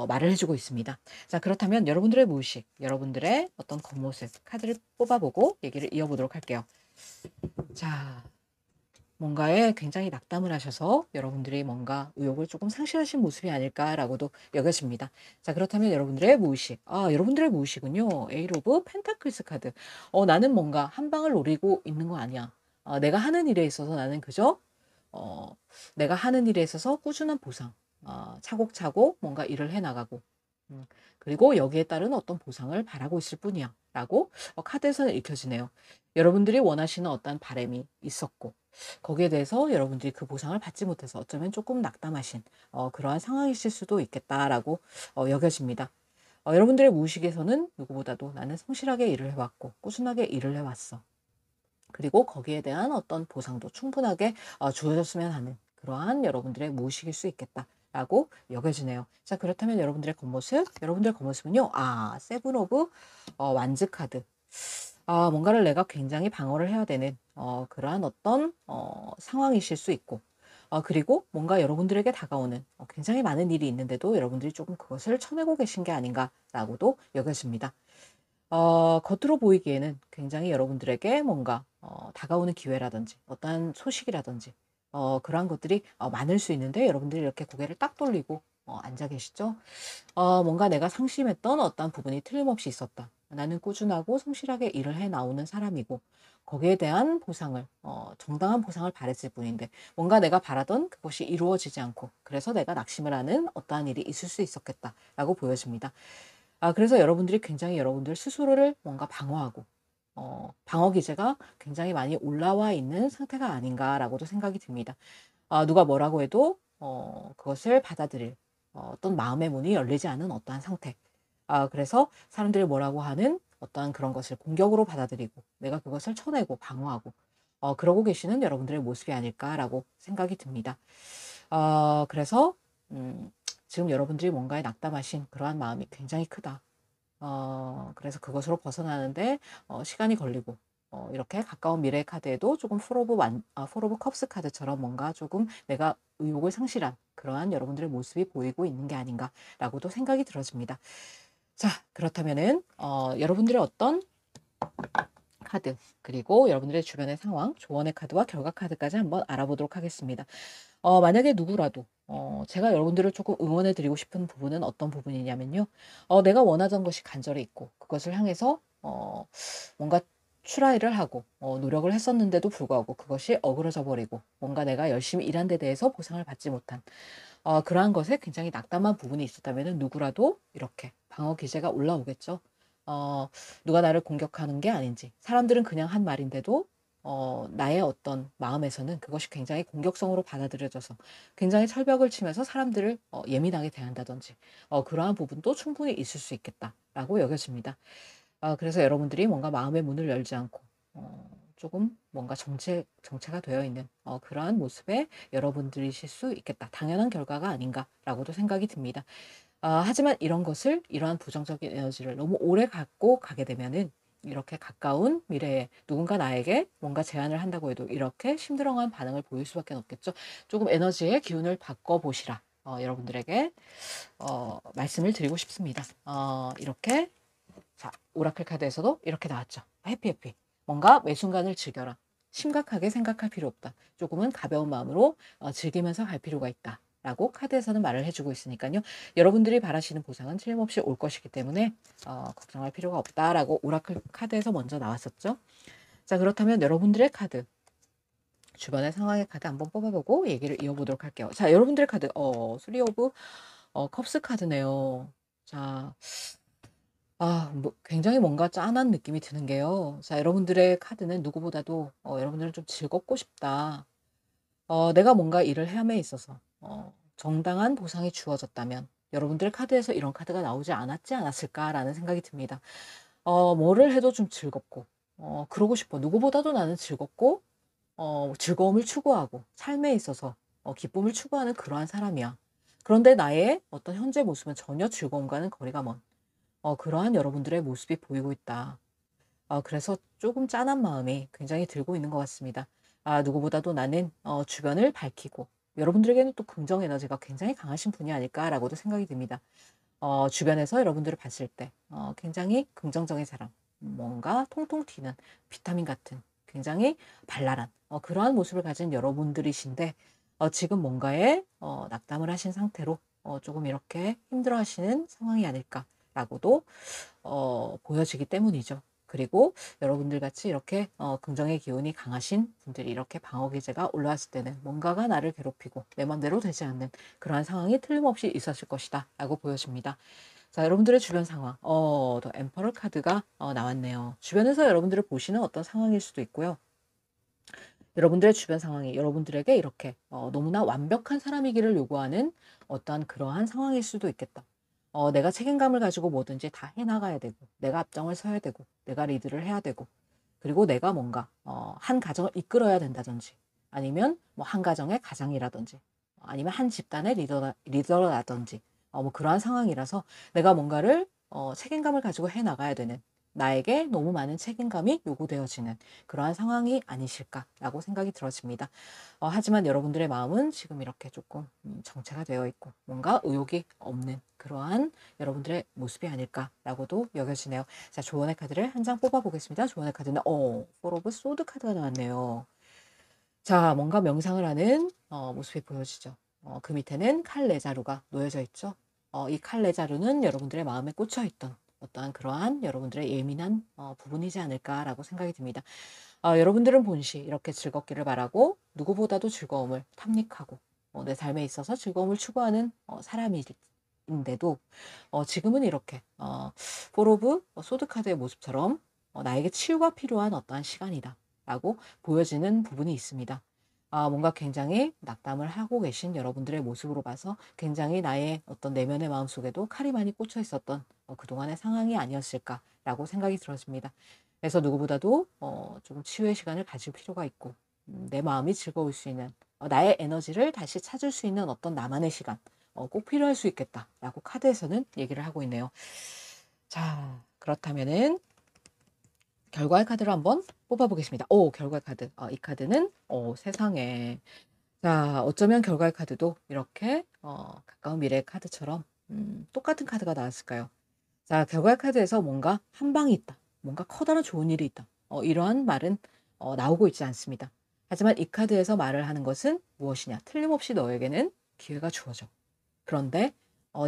말을 해주고 있습니다. 자, 그렇다면 여러분들의 무의식, 여러분들의 어떤 겉모습, 카드를 뽑아보고 얘기를 이어보도록 할게요. 자, 뭔가에 굉장히 낙담을 하셔서 여러분들이 뭔가 의욕을 조금 상실하신 모습이 아닐까라고도 여겨집니다. 자, 그렇다면 여러분들의 무의식. 여러분들의 무의식은요. 에이트 오브 펜타클스 카드. 나는 뭔가 한 방을 노리고 있는 거 아니야. 내가 하는 일에 있어서 나는 그저 내가 하는 일에 있어서 꾸준한 보상, 차곡차곡 뭔가 일을 해나가고 그리고 여기에 따른 어떤 보상을 바라고 있을 뿐이야 라고 카드에서는 읽혀지네요. 여러분들이 원하시는 어떤 바람이 있었고 거기에 대해서 여러분들이 그 보상을 받지 못해서 어쩌면 조금 낙담하신 그러한 상황이실 수도 있겠다라고 여겨집니다. 여러분들의 무의식에서는 누구보다도 나는 성실하게 일을 해왔고 꾸준하게 일을 해왔어. 그리고 거기에 대한 어떤 보상도 충분하게 주어졌으면 하는 그러한 여러분들의 무의식일 수 있겠다라고 여겨지네요. 자, 그렇다면 여러분들의 겉모습은요. 세븐 오브 완즈 카드. 뭔가를 내가 굉장히 방어를 해야 되는 그러한 어떤 상황이실 수 있고 그리고 뭔가 여러분들에게 다가오는 굉장히 많은 일이 있는데도 여러분들이 조금 그것을 쳐내고 계신 게 아닌가라고도 여겨집니다. 겉으로 보이기에는 굉장히 여러분들에게 뭔가 다가오는 기회라든지 어떠한 소식이라든지 그러한 것들이 많을 수 있는데 여러분들이 이렇게 고개를 딱 돌리고 앉아 계시죠. 뭔가 내가 상심했던 어떠한 부분이 틀림없이 있었다. 나는 꾸준하고 성실하게 일을 해 나오는 사람이고 거기에 대한 보상을 정당한 보상을 바랬을 뿐인데 뭔가 내가 바라던 그것이 이루어지지 않고 그래서 내가 낙심을 하는 어떠한 일이 있을 수 있었겠다라고 보여집니다. 그래서 여러분들이 굉장히 여러분들 스스로를 뭔가 방어하고 방어 기제가 굉장히 많이 올라와 있는 상태가 아닌가라고도 생각이 듭니다. 누가 뭐라고 해도 그것을 받아들일 어떤 마음의 문이 열리지 않은 어떠한 상태. 그래서 사람들이 뭐라고 하는 어떠한 그런 것을 공격으로 받아들이고 내가 그것을 쳐내고 방어하고 그러고 계시는 여러분들의 모습이 아닐까라고 생각이 듭니다. 그래서 지금 여러분들이 뭔가에 낙담하신 그러한 마음이 굉장히 크다. 그래서 그것으로 벗어나는데 시간이 걸리고 이렇게 가까운 미래 카드에도 조금 폴 오브 컵스 카드처럼 뭔가 조금 내가 의욕을 상실한 그러한 여러분들의 모습이 보이고 있는 게 아닌가라고도 생각이 들어집니다. 자, 그렇다면은 여러분들의 어떤 카드, 그리고 여러분들의 주변의 상황, 조언의 카드와 결과 카드까지 한번 알아보도록 하겠습니다. 만약에 누구라도 제가 여러분들을 조금 응원해 드리고 싶은 부분은 어떤 부분이냐면요. 내가 원하던 것이 간절히 있고 그것을 향해서 뭔가 트라이를 하고 노력을 했었는데도 불구하고 그것이 어그러져 버리고 뭔가 내가 열심히 일한 데 대해서 보상을 받지 못한 그러한 것에 굉장히 낙담한 부분이 있었다면은 누구라도 이렇게 방어 기제가 올라오겠죠. 누가 나를 공격하는 게 아닌지. 사람들은 그냥 한 말인데도 나의 어떤 마음에서는 그것이 굉장히 공격성으로 받아들여져서 굉장히 철벽을 치면서 사람들을 예민하게 대한다든지 그러한 부분도 충분히 있을 수 있겠다라고 여겨집니다. 그래서 여러분들이 뭔가 마음의 문을 열지 않고 조금 뭔가 정체가 되어 있는 그러한 모습에 여러분들이실 수 있겠다. 당연한 결과가 아닌가라고도 생각이 듭니다. 하지만 이런 것을 이러한 부정적인 에너지를 너무 오래 갖고 가게 되면은 이렇게 가까운 미래에 누군가 나에게 뭔가 제안을 한다고 해도 이렇게 심드렁한 반응을 보일 수밖에 없겠죠. 조금 에너지의 기운을 바꿔보시라. 여러분들에게 말씀을 드리고 싶습니다. 이렇게 자, 오라클 카드에서도 이렇게 나왔죠. 해피 해피. 뭔가 매 순간을 즐겨라. 심각하게 생각할 필요 없다. 조금은 가벼운 마음으로 즐기면서 갈 필요가 있다. 라고 카드에서는 말을 해주고 있으니까요. 여러분들이 바라시는 보상은 틀림없이 올 것이기 때문에 걱정할 필요가 없다라고 오라클 카드에서 먼저 나왔었죠. 자, 그렇다면 여러분들의 카드, 주변의 상황의 카드 한번 뽑아보고 얘기를 이어보도록 할게요. 자, 여러분들의 카드, 쓰리 오브 컵스 카드네요. 자, 뭐 굉장히 뭔가 짠한 느낌이 드는 게요. 자, 여러분들의 카드는 누구보다도 여러분들은 좀 즐겁고 싶다. 내가 뭔가 일을 함에 있어서 정당한 보상이 주어졌다면 여러분들 카드에서 이런 카드가 나오지 않았을까라는 생각이 듭니다. 뭐를 해도 좀 즐겁고 그러고 싶어. 누구보다도 나는 즐겁고 즐거움을 추구하고 삶에 있어서 기쁨을 추구하는 그러한 사람이야. 그런데 나의 어떤 현재 모습은 전혀 즐거움과는 거리가 먼 그러한 여러분들의 모습이 보이고 있다. 그래서 조금 짠한 마음이 굉장히 들고 있는 것 같습니다. 누구보다도 나는 주변을 밝히고 여러분들에게는 또 긍정 에너지가 굉장히 강하신 분이 아닐까라고도 생각이 듭니다. 주변에서 여러분들을 봤을 때 굉장히 긍정적인 사람, 뭔가 통통 튀는 비타민 같은 굉장히 발랄한 그러한 모습을 가진 여러분들이신데 지금 뭔가에 낙담을 하신 상태로 조금 이렇게 힘들어하시는 상황이 아닐까라고도 보여지기 때문이죠. 그리고 여러분들 같이 이렇게 긍정의 기운이 강하신 분들이 이렇게 방어 기제가 올라왔을 때는 뭔가가 나를 괴롭히고 내 맘대로 되지 않는 그러한 상황이 틀림없이 있었을 것이다 라고 보여집니다. 자, 여러분들의 주변 상황, 더 엠퍼럴 카드가 나왔네요. 주변에서 여러분들을 보시는 어떤 상황일 수도 있고요. 여러분들의 주변 상황이 여러분들에게 이렇게 너무나 완벽한 사람이기를 요구하는 어떠한 그러한 상황일 수도 있겠다. 내가 책임감을 가지고 뭐든지 다 해나가야 되고, 내가 앞장을 서야 되고, 내가 리드를 해야 되고, 그리고 내가 뭔가 한 가정을 이끌어야 된다든지, 아니면 뭐 한 가정의 가장이라든지, 아니면 한 집단의 리더라든지, 뭐 그러한 상황이라서 내가 뭔가를 책임감을 가지고 해나가야 되는 나에게 너무 많은 책임감이 요구되어지는 그러한 상황이 아니실까라고 생각이 들어집니다. 하지만 여러분들의 마음은 지금 이렇게 조금 정체가 되어 있고 뭔가 의욕이 없는 그러한 여러분들의 모습이 아닐까라고도 여겨지네요. 자, 조언의 카드를 한 장 뽑아보겠습니다. 조언의 카드는 포 오브 소드 카드가 나왔네요. 자, 뭔가 명상을 하는 모습이 보여지죠. 그 밑에는 칼 네 자루가 놓여져 있죠. 이 칼 네 자루는 여러분들의 마음에 꽂혀 있던 어떠한 그러한 여러분들의 예민한 부분이지 않을까라고 생각이 듭니다. 여러분들은 본시 이렇게 즐겁기를 바라고 누구보다도 즐거움을 탐닉하고 내 삶에 있어서 즐거움을 추구하는 사람인데도 지금은 이렇게 포 오브 소드 카드의 모습처럼 나에게 치유가 필요한 어떠한 시간이다 라고 보여지는 부분이 있습니다. 뭔가 굉장히 낙담을 하고 계신 여러분들의 모습으로 봐서 굉장히 나의 어떤 내면의 마음속에도 칼이 많이 꽂혀 있었던 그동안의 상황이 아니었을까라고 생각이 들어집니다. 그래서 누구보다도 조금 치유의 시간을 가질 필요가 있고 내 마음이 즐거울 수 있는 나의 에너지를 다시 찾을 수 있는 어떤 나만의 시간 꼭 필요할 수 있겠다라고 카드에서는 얘기를 하고 있네요. 자, 그렇다면은 결과의 카드를 한번 뽑아보겠습니다. 결과의 카드. 이 카드는 세상에. 자, 어쩌면 결과의 카드도 이렇게 가까운 미래의 카드처럼 똑같은 카드가 나왔을까요? 자, 결과의 카드에서 뭔가 한 방이 있다. 뭔가 커다란 좋은 일이 있다. 이러한 말은 나오고 있지 않습니다. 하지만 이 카드에서 말을 하는 것은 무엇이냐? 틀림없이 너에게는 기회가 주어져. 그런데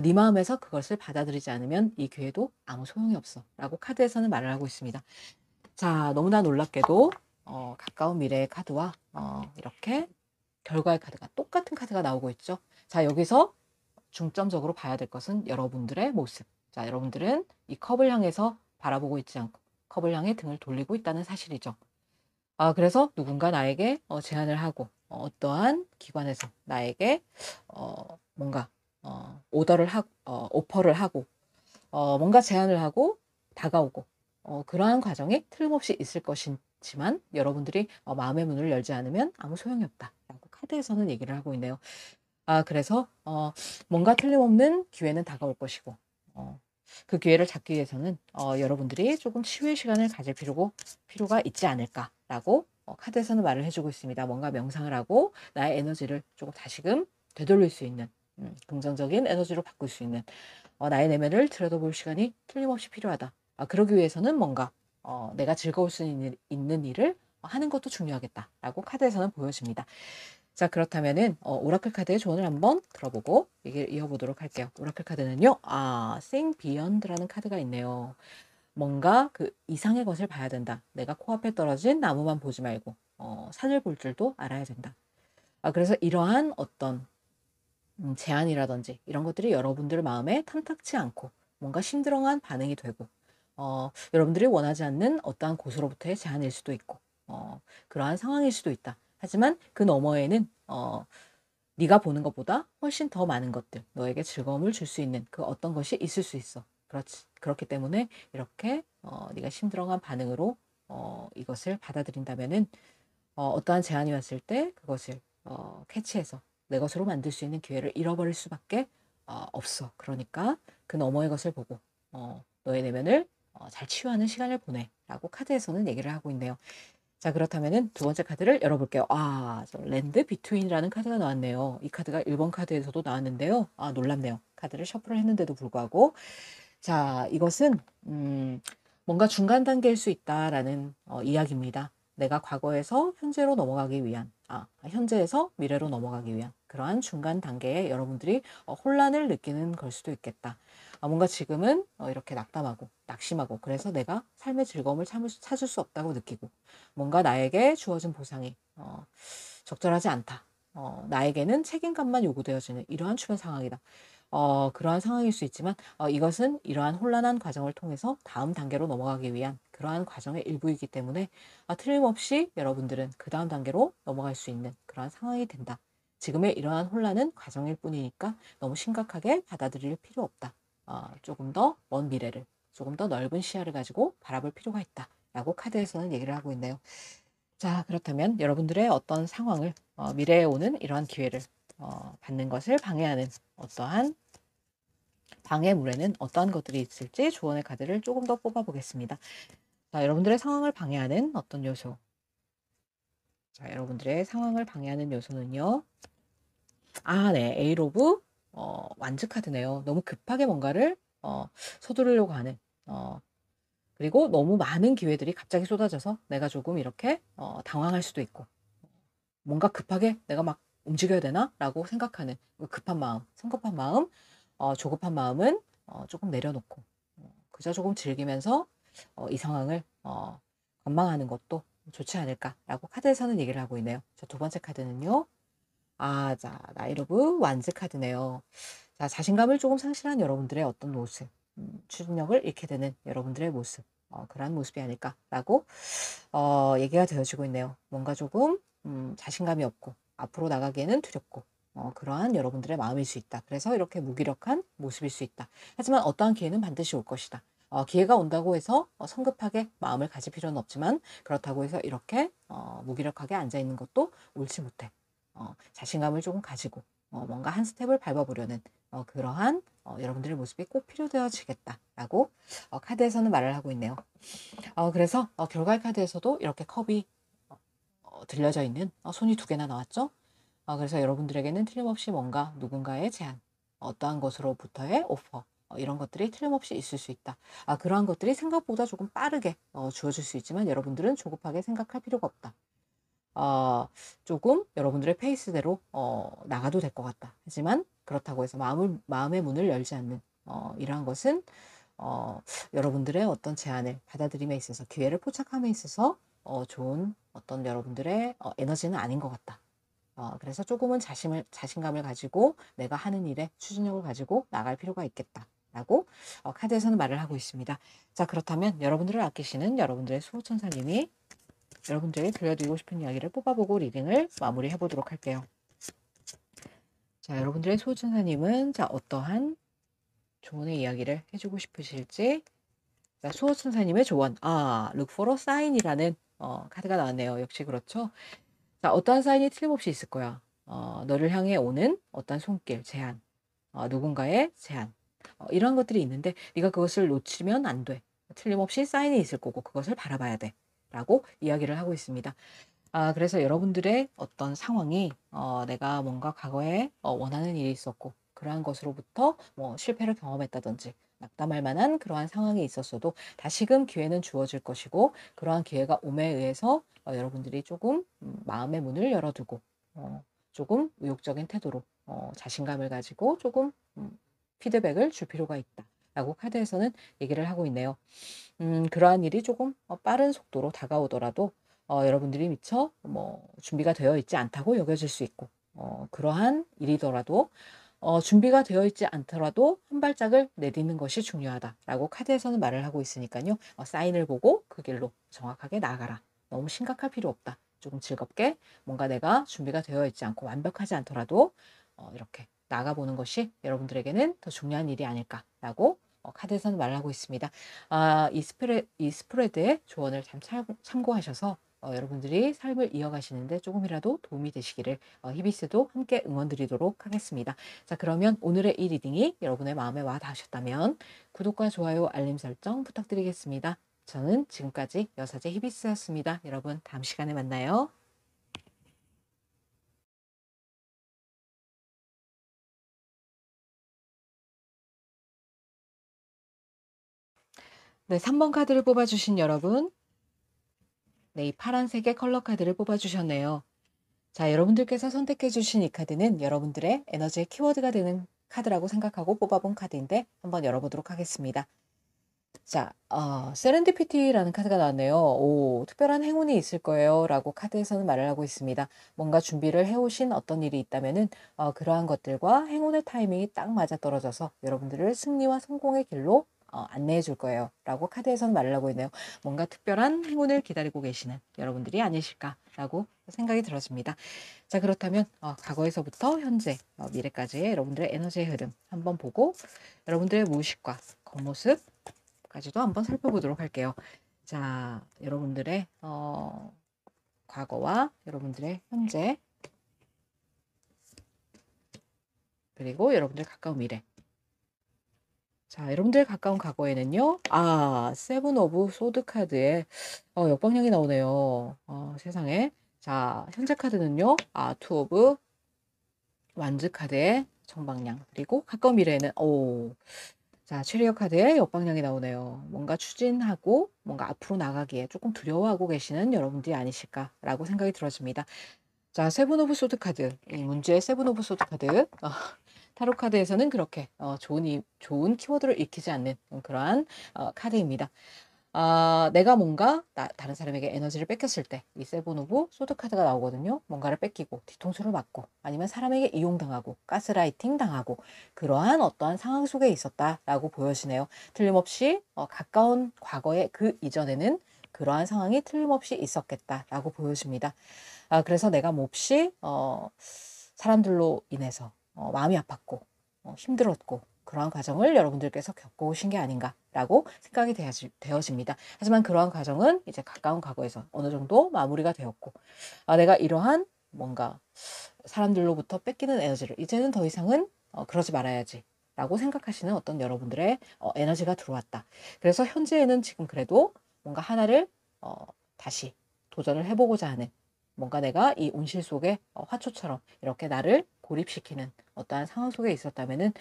네 마음에서 그것을 받아들이지 않으면 이 기회도 아무 소용이 없어. 라고 카드에서는 말을 하고 있습니다. 자, 너무나 놀랍게도 가까운 미래의 카드와 이렇게 결과의 카드가 똑같은 카드가 나오고 있죠. 자, 여기서 중점적으로 봐야 될 것은 여러분들의 모습. 자, 여러분들은 이 컵을 향해서 바라보고 있지 않고 컵을 향해 등을 돌리고 있다는 사실이죠. 그래서 누군가 나에게 제안을 하고 어떠한 기관에서 나에게 뭔가 오퍼를 하고 뭔가 제안을 하고 다가오고 그러한 과정이 틀림없이 있을 것이지만 여러분들이 마음의 문을 열지 않으면 아무 소용이 없다라고 카드에서는 얘기를 하고 있네요. 그래서 뭔가 틀림없는 기회는 다가올 것이고 그 기회를 잡기 위해서는 여러분들이 조금 치유의 시간을 가질 필요가 있지 않을까라고 카드에서는 말을 해주고 있습니다. 뭔가 명상을 하고 나의 에너지를 조금 다시금 되돌릴 수 있는 긍정적인 에너지로 바꿀 수 있는 나의 내면을 들여다볼 시간이 틀림없이 필요하다. 그러기 위해서는 뭔가 내가 즐거울 수 있는 일을 하는 것도 중요하겠다라고 카드에서는 보여집니다. 자, 그렇다면은 오라클 카드의 조언을 한번 들어보고 얘기를 이어보도록 할게요. 오라클 카드는요. Think Beyond라는 카드가 있네요. 뭔가 그 이상의 것을 봐야 된다. 내가 코앞에 떨어진 나무만 보지 말고 산을 볼 줄도 알아야 된다. 그래서 이러한 어떤 제안이라든지 이런 것들이 여러분들 마음에 탐탁치 않고 뭔가 심드렁한 반응이 되고 여러분들이 원하지 않는 어떠한 곳으로부터의 제안일 수도 있고 그러한 상황일 수도 있다. 하지만 그 너머에는 네가 보는 것보다 훨씬 더 많은 것들, 너에게 즐거움을 줄 수 있는 그 어떤 것이 있을 수 있어. 그렇기 때문에 이렇게 네가 심드렁한 반응으로 이것을 받아들인다면은 어떠한 제안이 왔을 때 그것을 캐치해서 내 것으로 만들 수 있는 기회를 잃어버릴 수밖에 없어. 그러니까 그 너머의 것을 보고 너의 내면을 잘 치유하는 시간을 보내라고 카드에서는 얘기를 하고 있네요. 자, 그렇다면은 두 번째 카드를 열어볼게요. 저 랜드 비트윈이라는 카드가 나왔네요. 이 카드가 1번 카드에서도 나왔는데요. 놀랍네요. 카드를 셔플을 했는데도 불구하고. 자, 이것은 뭔가 중간 단계일 수 있다라는 이야기입니다. 내가 과거에서 현재로 넘어가기 위한, 현재에서 미래로 넘어가기 위한 그러한 중간 단계에 여러분들이 혼란을 느끼는 걸 수도 있겠다. 뭔가 지금은 이렇게 낙담하고 낙심하고 그래서 내가 삶의 즐거움을 찾을 수 없다고 느끼고 뭔가 나에게 주어진 보상이 적절하지 않다. 나에게는 책임감만 요구되어지는 이러한 추면 상황이다. 그러한 상황일 수 있지만 이것은 이러한 혼란한 과정을 통해서 다음 단계로 넘어가기 위한 그러한 과정의 일부이기 때문에 틀림없이 여러분들은 그 다음 단계로 넘어갈 수 있는 그러한 상황이 된다. 지금의 이러한 혼란은 과정일 뿐이니까 너무 심각하게 받아들일 필요 없다. 조금 더 먼 미래를, 조금 더 넓은 시야를 가지고 바라볼 필요가 있다. 라고 카드에서는 얘기를 하고 있네요. 자, 그렇다면 여러분들의 어떤 상황을, 미래에 오는 이러한 기회를 받는 것을 방해하는 어떠한 방해물에는 어떠한 것들이 있을지 조언의 카드를 조금 더 뽑아보겠습니다. 자, 여러분들의 상황을 방해하는 어떤 요소. 자, 여러분들의 상황을 방해하는 요소는요. 네. 에이 오브 완즈 카드네요. 너무 급하게 뭔가를 서두르려고 하는 그리고 너무 많은 기회들이 갑자기 쏟아져서 내가 조금 이렇게 당황할 수도 있고 뭔가 급하게 내가 막 움직여야 되나? 라고 생각하는 그 급한 마음, 성급한 마음, 조급한 마음은 조금 내려놓고 그저 조금 즐기면서 이 상황을 관망하는 것도 좋지 않을까라고 카드에서는 얘기를 하고 있네요. 자, 두 번째 카드는요. 자, 나이트 오브 완즈 카드네요. 자, 자신감을 조금 상실한 여러분들의 어떤 모습, 추진력을 잃게 되는 여러분들의 모습, 그러한 모습이 아닐까라고 얘기가 되어지고 있네요. 뭔가 조금 자신감이 없고 앞으로 나가기에는 두렵고 그러한 여러분들의 마음일 수 있다. 그래서 이렇게 무기력한 모습일 수 있다. 하지만 어떠한 기회는 반드시 올 것이다. 기회가 온다고 해서 성급하게 마음을 가질 필요는 없지만 그렇다고 해서 이렇게 무기력하게 앉아있는 것도 옳지 못해. 자신감을 조금 가지고 뭔가 한 스텝을 밟아보려는 그러한 여러분들의 모습이 꼭 필요되어지겠다라고 카드에서는 말을 하고 있네요. 그래서 결과의 카드에서도 이렇게 컵이 들려져 있는 손이 두 개나 나왔죠. 그래서 여러분들에게는 틀림없이 뭔가 누군가의 제안, 어떠한 것으로부터의 오퍼, 이런 것들이 틀림없이 있을 수 있다. 그러한 것들이 생각보다 조금 빠르게 주어질 수 있지만 여러분들은 조급하게 생각할 필요가 없다. 조금 여러분들의 페이스대로 나가도 될 것 같다. 하지만 그렇다고 해서 마음의 문을 열지 않는 이러한 것은 여러분들의 어떤 제안을 받아들임에 있어서 기회를 포착함에 있어서 좋은 어떤 여러분들의 에너지는 아닌 것 같다. 그래서 조금은 자신감을 가지고 내가 하는 일에 추진력을 가지고 나갈 필요가 있겠다. 라고 카드에서는 말을 하고 있습니다. 자, 그렇다면 여러분들을 아끼시는 여러분들의 수호천사님이 여러분들이 들려드리고 싶은 이야기를 뽑아보고 리딩을 마무리해 보도록 할게요. 자, 여러분들의 수호천사님은 어떠한 조언의 이야기를 해주고 싶으실지. 자, 수호천사님의 조언. Look for a sign이라는 카드가 나왔네요. 역시 그렇죠. 자, 어떠한 사인이 틀림없이 있을 거야. 너를 향해 오는 어떤 손길, 제안, 누군가의 제안, 이런 것들이 있는데 네가 그것을 놓치면 안 돼. 틀림없이 사인이 있을 거고 그것을 바라봐야 돼. 라고 이야기를 하고 있습니다. 그래서 여러분들의 어떤 상황이 내가 뭔가 과거에 원하는 일이 있었고 그러한 것으로부터 뭐 실패를 경험했다든지 낙담할 만한 그러한 상황이 있었어도 다시금 기회는 주어질 것이고 그러한 기회가 옴에 의해서 여러분들이 조금 마음의 문을 열어두고 조금 의욕적인 태도로 자신감을 가지고 조금 피드백을 줄 필요가 있다. 라고 카드에서는 얘기를 하고 있네요. 그러한 일이 조금 빠른 속도로 다가오더라도 여러분들이 미처 준비가 되어 있지 않다고 여겨질 수 있고 그러한 일이더라도 준비가 되어 있지 않더라도 한 발짝을 내딛는 것이 중요하다라고 카드에서는 말을 하고 있으니까요. 사인을 보고 그 길로 정확하게 나아가라. 너무 심각할 필요 없다. 조금 즐겁게 뭔가 내가 준비가 되어 있지 않고 완벽하지 않더라도 이렇게 나가보는 것이 여러분들에게는 더 중요한 일이 아닐까라고 카드에서는 말을 하고 있습니다. 이 스프레드의 조언을 참고하셔서 여러분들이 삶을 이어가시는데 조금이라도 도움이 되시기를 히비스도 함께 응원드리도록 하겠습니다. 자, 그러면 오늘의 이 리딩이 여러분의 마음에 와 닿으셨다면 구독과 좋아요, 알림 설정 부탁드리겠습니다. 저는 지금까지 여사제 히비스였습니다. 여러분 다음 시간에 만나요. 네, 3번 카드를 뽑아주신 여러분, 네, 이 파란색의 컬러 카드를 뽑아주셨네요. 자, 여러분들께서 선택해주신 이 카드는 여러분들의 에너지의 키워드가 되는 카드라고 생각하고 뽑아본 카드인데 한번 열어보도록 하겠습니다. 자, 세렌디피티라는 카드가 나왔네요. 특별한 행운이 있을 거예요. 라고 카드에서는 말을 하고 있습니다. 뭔가 준비를 해오신 어떤 일이 있다면은, 그러한 것들과 행운의 타이밍이 딱 맞아 떨어져서 여러분들을 승리와 성공의 길로 안내해 줄 거예요. 라고 카드에서는 말을 하고 있네요. 뭔가 특별한 행운을 기다리고 계시는 여러분들이 아니실까라고 생각이 들어집니다. 자, 그렇다면 과거에서부터 현재, 미래까지의 여러분들의 에너지의 흐름 한번 보고 여러분들의 무의식과 겉모습 까지도 한번 살펴보도록 할게요. 자, 여러분들의 과거와 여러분들의 현재 그리고 여러분들 가까운 미래. 자, 여러분들 가까운 과거에는요. 세븐 오브 소드 카드에 역방향이 나오네요. 세상에. 자, 현재 카드는요. 투 오브 완즈 카드의 정방향. 그리고 가까운 미래에는 자, 체리어 카드에 역방향이 나오네요. 뭔가 추진하고 뭔가 앞으로 나가기에 조금 두려워하고 계시는 여러분들이 아니실까라고 생각이 들어집니다. 자, 세븐 오브 소드 카드. 이 문제의 세븐 오브 소드 카드. 타로 카드에서는 그렇게 좋은 키워드를 익히지 않는 그러한 카드입니다. 내가 뭔가 다른 사람에게 에너지를 뺏겼을 때 이 세븐 오브 소드 카드가 나오거든요. 뭔가를 뺏기고 뒤통수를 맞고 아니면 사람에게 이용당하고 가스라이팅 당하고 그러한 어떠한 상황 속에 있었다라고 보여지네요. 틀림없이 가까운 과거의 그 이전에는 그러한 상황이 틀림없이 있었겠다라고 보여집니다. 그래서 내가 몹시 사람들로 인해서 마음이 아팠고 힘들었고 그러한 과정을 여러분들께서 겪어오신 게 아닌가라고 생각이 되어집니다. 하지만 그러한 과정은 이제 가까운 과거에서 어느 정도 마무리가 되었고 내가 이러한 뭔가 사람들로부터 뺏기는 에너지를 이제는 더 이상은 그러지 말아야지 라고 생각하시는 어떤 여러분들의 에너지가 들어왔다. 그래서 현재에는 지금 그래도 뭔가 하나를 다시 도전을 해보고자 하는 뭔가 내가 이 온실 속의 화초처럼 이렇게 나를 고립시키는 어떠한 상황 속에 있었다면은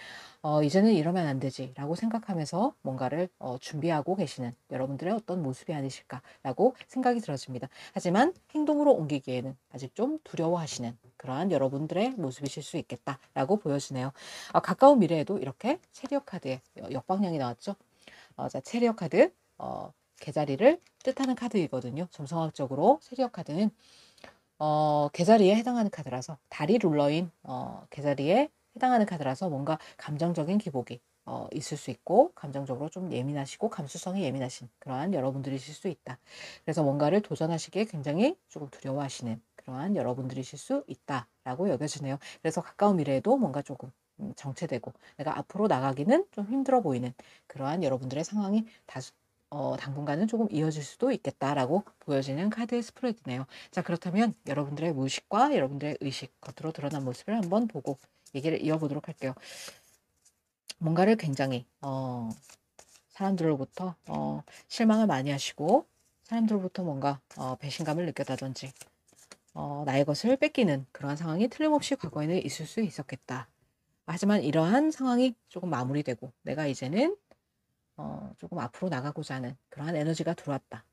이제는 이러면 안 되지라고 생각하면서 뭔가를 준비하고 계시는 여러분들의 어떤 모습이 아니실까라고 생각이 들어집니다. 하지만 행동으로 옮기기에는 아직 좀 두려워하시는 그러한 여러분들의 모습이실 수 있겠다라고 보여지네요. 가까운 미래에도 이렇게 체리엇 카드에 역방향이 나왔죠. 자, 체리엇 카드 개자리를 뜻하는 카드이거든요. 점성학적으로 체리엇 카드는 개자리에 해당하는 카드라서 다리 룰러인 개자리에 해당하는 카드라서 뭔가 감정적인 기복이 있을 수 있고 감정적으로 좀 예민하시고 감수성이 예민하신 그러한 여러분들이실 수 있다. 그래서 뭔가를 도전하시기에 굉장히 조금 두려워하시는 그러한 여러분들이실 수 있다라고 여겨지네요. 그래서 가까운 미래에도 뭔가 조금 정체되고 내가 앞으로 나가기는 좀 힘들어 보이는 그러한 여러분들의 상황이 당분간은 조금 이어질 수도 있겠다라고 보여지는 카드의 스프레드네요. 자, 그렇다면 여러분들의 무의식과 여러분들의 의식, 겉으로 드러난 모습을 한번 보고 얘기를 이어보도록 할게요. 뭔가를 굉장히 사람들로부터 실망을 많이 하시고 사람들로부터 뭔가 배신감을 느꼈다든지 나의 것을 뺏기는 그러한 상황이 틀림없이 과거에는 있을 수 있었겠다. 하지만 이러한 상황이 조금 마무리되고 내가 이제는 조금 앞으로 나가고자 하는 그러한 에너지가 들어왔다.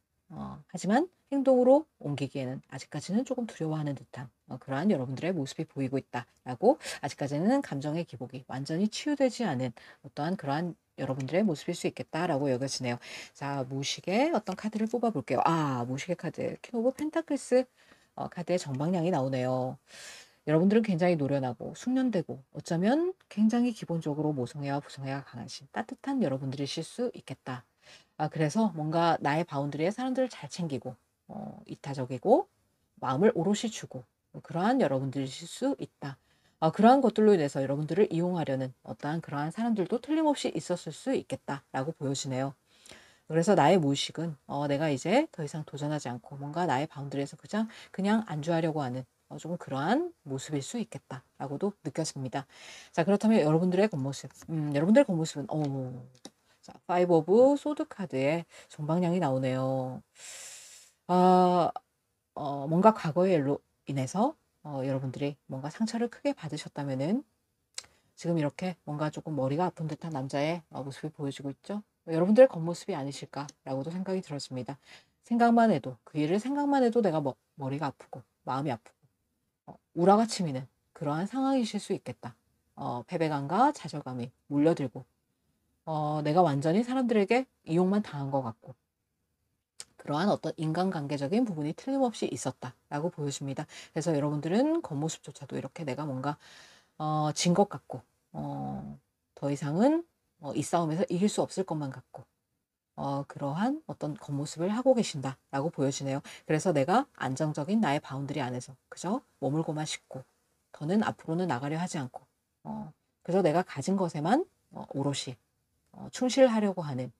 하지만 행동으로 옮기기에는 아직까지는 조금 두려워하는 듯한 그러한 여러분들의 모습이 보이고 있다라고 아직까지는 감정의 기복이 완전히 치유되지 않은 어떠한 그러한 여러분들의 모습일 수 있겠다라고 여겨지네요. 자, 무의식의 어떤 카드를 뽑아볼게요. 무의식의 카드, 퀸 오브 펜타클스 카드의 정방향이 나오네요. 여러분들은 굉장히 노련하고 숙련되고 어쩌면 굉장히 기본적으로 모성애와 부성애가 강하신 따뜻한 여러분들이실 수 있겠다. 그래서 뭔가 나의 바운드리에 사람들을 잘 챙기고 이타적이고 마음을 오롯이 주고 그러한 여러분들이실 수 있다. 그러한 것들로 인해서 여러분들을 이용하려는 어떠한 그러한 사람들도 틀림없이 있었을 수 있겠다라고 보여지네요. 그래서 나의 무의식은 내가 이제 더 이상 도전하지 않고 뭔가 나의 바운드리에서 그냥 안주하려고 하는 조금 그러한 모습일 수 있겠다라고도 느껴집니다. 자, 그렇다면 여러분들의 겉모습, 여러분들의 겉모습은 자, 파이브 오브 소드 카드의 정방향이 나오네요. 뭔가 과거의 일로 인해서 여러분들이 뭔가 상처를 크게 받으셨다면은 지금 이렇게 뭔가 조금 머리가 아픈 듯한 남자의 모습이 보여지고 있죠. 여러분들의 겉모습이 아니실까라고도 생각이 들었습니다. 생각만 해도 그 일을 생각만 해도 내가 머리가 아프고 마음이 아프고 우라가 치미는 그러한 상황이실 수 있겠다. 패배감과 좌절감이 몰려들고 내가 완전히 사람들에게 이용만 당한 것 같고 그러한 어떤 인간관계적인 부분이 틀림없이 있었다라고 보여집니다. 그래서 여러분들은 겉모습조차도 이렇게 내가 뭔가 진 것 같고 더 이상은 이 싸움에서 이길 수 없을 것만 같고 그러한 어떤 겉모습을 하고 계신다라고 보여지네요. 그래서 내가 안정적인 나의 바운드리 안에서 그저 머물고만 싶고 더는 앞으로는 나가려 하지 않고 그저 내가 가진 것에만 오롯이 충실하려고 하는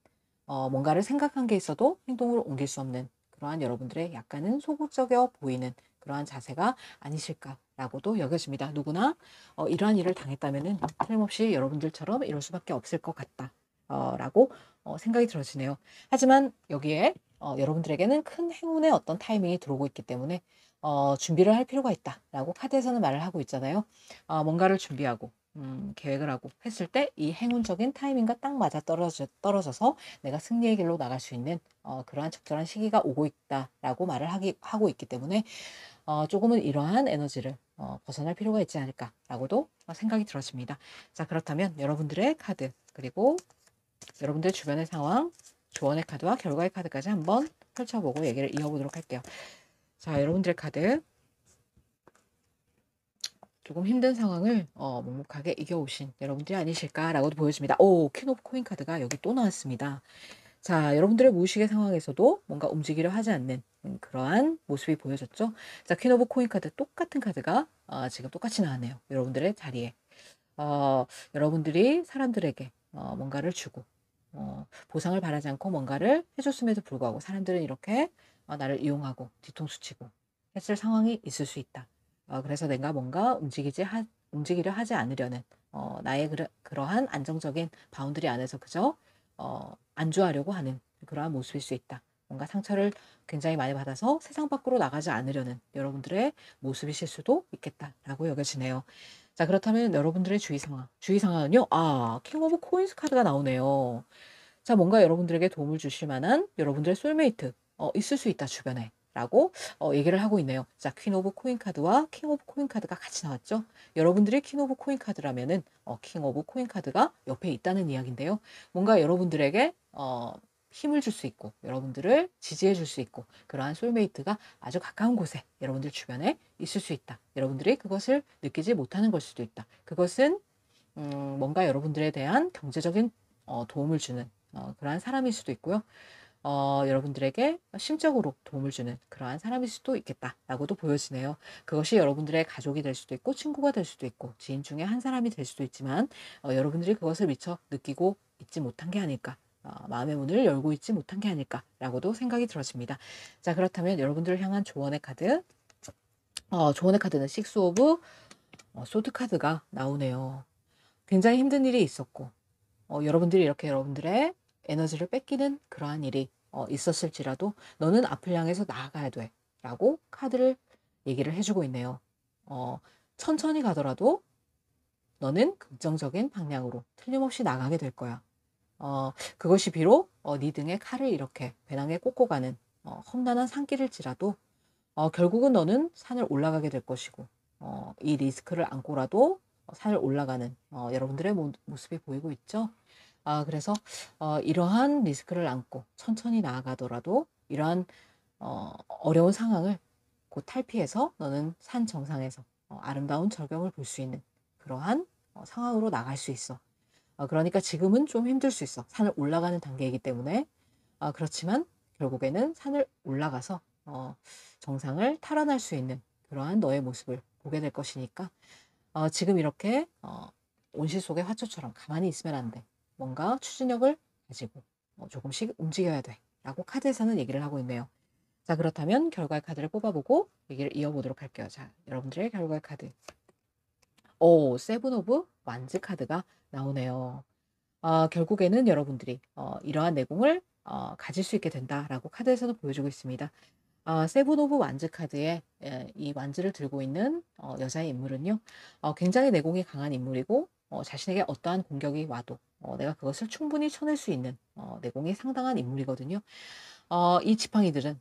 뭔가를 생각한 게 있어도 행동으로 옮길 수 없는 그러한 여러분들의 약간은 소극적이어 보이는 그러한 자세가 아니실까라고도 여겨집니다. 누구나 이러한 일을 당했다면 틀림없이 여러분들처럼 이럴 수밖에 없을 것 같다. 라고 생각이 들어지네요. 하지만 여기에 여러분들에게는 큰 행운의 어떤 타이밍이 들어오고 있기 때문에 준비를 할 필요가 있다라고 카드에서는 말을 하고 있잖아요. 뭔가를 준비하고 계획을 하고 했을 때 이 행운적인 타이밍과 딱 맞아 떨어져서 내가 승리의 길로 나갈 수 있는 그러한 적절한 시기가 오고 있다라고 말을 하고 있기 때문에 조금은 이러한 에너지를 벗어날 필요가 있지 않을까라고도 생각이 들었습니다. 자, 그렇다면 여러분들의 카드 그리고 여러분들 주변의 상황, 조언의 카드와 결과의 카드까지 한번 펼쳐보고 얘기를 이어보도록 할게요. 자, 여러분들의 카드 조금 힘든 상황을 묵묵하게 이겨오신 여러분들이 아니실까라고도 보여집니다. 퀸 오브 코인 카드가 여기 또 나왔습니다. 자, 여러분들의 무의식의 상황에서도 뭔가 움직이려 하지 않는 그러한 모습이 보여졌죠. 자, 퀸 오브 코인 카드 똑같은 카드가 지금 똑같이 나왔네요. 여러분들의 자리에. 여러분들이 사람들에게 뭔가를 주고 보상을 바라지 않고 뭔가를 해줬음에도 불구하고 사람들은 이렇게 나를 이용하고 뒤통수 치고 했을 상황이 있을 수 있다. 그래서 내가 뭔가 움직이려 하지 않으려는 나의 그러한 안정적인 바운드리 안에서 그저 안주하려고 하는 그러한 모습일 수 있다. 뭔가 상처를 굉장히 많이 받아서 세상 밖으로 나가지 않으려는 여러분들의 모습이실 수도 있겠다라고 여겨지네요. 자, 그렇다면 여러분들의 주의 상황. 주의 상황은요. 킹 오브 코인스 카드가 나오네요. 자, 뭔가 여러분들에게 도움을 주실 만한 여러분들의 솔메이트 있을 수 있다 주변에 라고 얘기를 하고 있네요. 자, 퀸 오브 코인 카드와 킹 오브 코인 카드가 같이 나왔죠. 여러분들이 퀸 오브 코인 카드라면은 킹 오브 코인 카드가 옆에 있다는 이야기인데요. 뭔가 여러분들에게 힘을 줄 수 있고 여러분들을 지지해 줄 수 있고 그러한 솔메이트가 아주 가까운 곳에 여러분들 주변에 있을 수 있다. 여러분들이 그것을 느끼지 못하는 걸 수도 있다. 그것은 뭔가 여러분들에 대한 경제적인 도움을 주는 그러한 사람일 수도 있고요. 여러분들에게 심적으로 도움을 주는 그러한 사람일 수도 있겠다라고도 보여지네요. 그것이 여러분들의 가족이 될 수도 있고 친구가 될 수도 있고 지인 중에 한 사람이 될 수도 있지만 여러분들이 그것을 미처 느끼고 있지 못한 게 아닐까. 마음의 문을 열고 있지 못한 게 아닐까라고도 생각이 들어집니다. 자, 그렇다면 여러분들을 향한 조언의 카드. 조언의 카드는 식스 오브 소드 카드가 나오네요. 굉장히 힘든 일이 있었고 여러분들이 이렇게 여러분들의 에너지를 뺏기는 그러한 일이 있었을지라도 너는 앞을 향해서 나아가야 돼 라고 카드를 얘기를 해주고 있네요. 천천히 가더라도 너는 긍정적인 방향으로 틀림없이 나가게 될 거야. 그것이 비록 네 등에 칼을 이렇게 배낭에 꽂고 가는 험난한 산길일지라도 결국은 너는 산을 올라가게 될 것이고 이 리스크를 안고라도 산을 올라가는 여러분들의 모습이 보이고 있죠. 그래서 이러한 리스크를 안고 천천히 나아가더라도 이러한 어려운 상황을 곧 탈피해서 너는 산 정상에서 아름다운 절경을 볼 수 있는 그러한 상황으로 나갈 수 있어. 그러니까 지금은 좀 힘들 수 있어. 산을 올라가는 단계이기 때문에. 그렇지만 결국에는 산을 올라가서 정상을 탈환할 수 있는 그러한 너의 모습을 보게 될 것이니까 지금 이렇게 온실 속의 화초처럼 가만히 있으면 안 돼. 뭔가 추진력을 가지고 조금씩 움직여야 돼. 라고 카드에서는 얘기를 하고 있네요. 자, 그렇다면 결과의 카드를 뽑아보고 얘기를 이어보도록 할게요. 자, 여러분들의 결과의 카드. 세븐 오브 완즈 카드가 나오네요. 결국에는 여러분들이 이러한 내공을 가질 수 있게 된다라고 카드에서도 보여주고 있습니다. 세븐 오브 완즈 카드에 이 완즈를 들고 있는 여자의 인물은요. 굉장히 내공이 강한 인물이고 자신에게 어떠한 공격이 와도 내가 그것을 충분히 쳐낼 수 있는 내공이 상당한 인물이거든요. 이 지팡이들은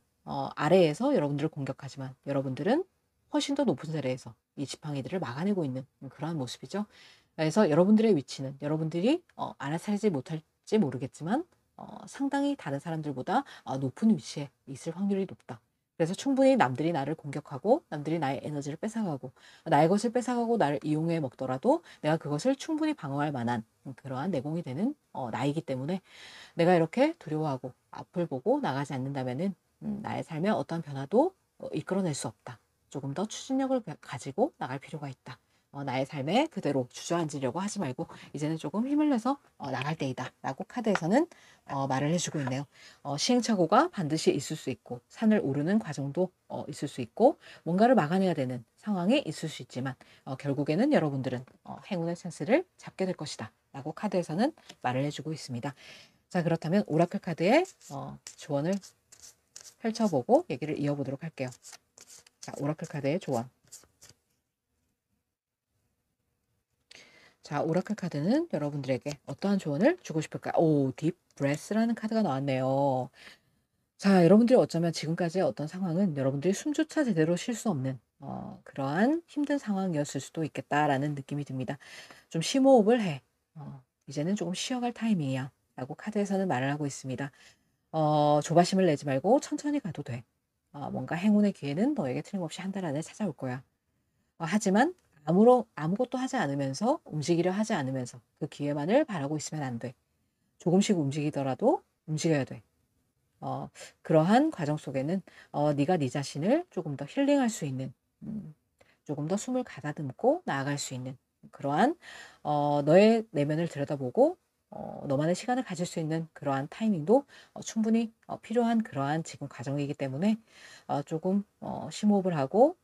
아래에서 여러분들을 공격하지만 여러분들은 훨씬 더 높은 자리에서 이 지팡이들을 막아내고 있는 그러한 모습이죠. 그래서 여러분들의 위치는 여러분들이 알아차리지 못할지 모르겠지만 상당히 다른 사람들보다 높은 위치에 있을 확률이 높다. 그래서 충분히 남들이 나를 공격하고 남들이 나의 에너지를 뺏어가고 나의 것을 뺏어가고 나를 이용해 먹더라도 내가 그것을 충분히 방어할 만한 그러한 내공이 되는 나이기 때문에 내가 이렇게 두려워하고 앞을 보고 나가지 않는다면은 나의 삶에 어떠한 변화도 이끌어낼 수 없다. 조금 더 추진력을 가지고 나갈 필요가 있다. 나의 삶에 그대로 주저앉으려고 하지 말고 이제는 조금 힘을 내서 나갈 때이다 라고 카드에서는 말을 해주고 있네요. 시행착오가 반드시 있을 수 있고 산을 오르는 과정도 있을 수 있고 뭔가를 막아내야 되는 상황이 있을 수 있지만 결국에는 여러분들은 행운의 찬스를 잡게 될 것이다 라고 카드에서는 말을 해주고 있습니다. 자, 그렇다면 오라클 카드의 조언을 펼쳐보고 얘기를 이어보도록 할게요. 자, 오라클 카드의 조언. 자, 오라클 카드는 여러분들에게 어떠한 조언을 주고 싶을까요? 딥 브레스라는 카드가 나왔네요. 자, 여러분들이 어쩌면 지금까지의 어떤 상황은 여러분들이 숨조차 제대로 쉴 수 없는 그러한 힘든 상황이었을 수도 있겠다라는 느낌이 듭니다. 좀 심호흡을 해. 이제는 조금 쉬어갈 타이밍이야. 라고 카드에서는 말을 하고 있습니다. 조바심을 내지 말고 천천히 가도 돼. 뭔가 행운의 기회는 너에게 틀림없이 한 달 안에 찾아올 거야. 하지만 아무것도 하지 않으면서 움직이려 하지 않으면서 그 기회만을 바라고 있으면 안 돼. 조금씩 움직이더라도 움직여야 돼. 그러한 과정 속에는 네가 네 자신을 조금 더 힐링할 수 있는 조금 더 숨을 가다듬고 나아갈 수 있는 그러한 너의 내면을 들여다보고 너만의 시간을 가질 수 있는 그러한 타이밍도 충분히 필요한 그러한 지금 과정이기 때문에 조금 심호흡을 하고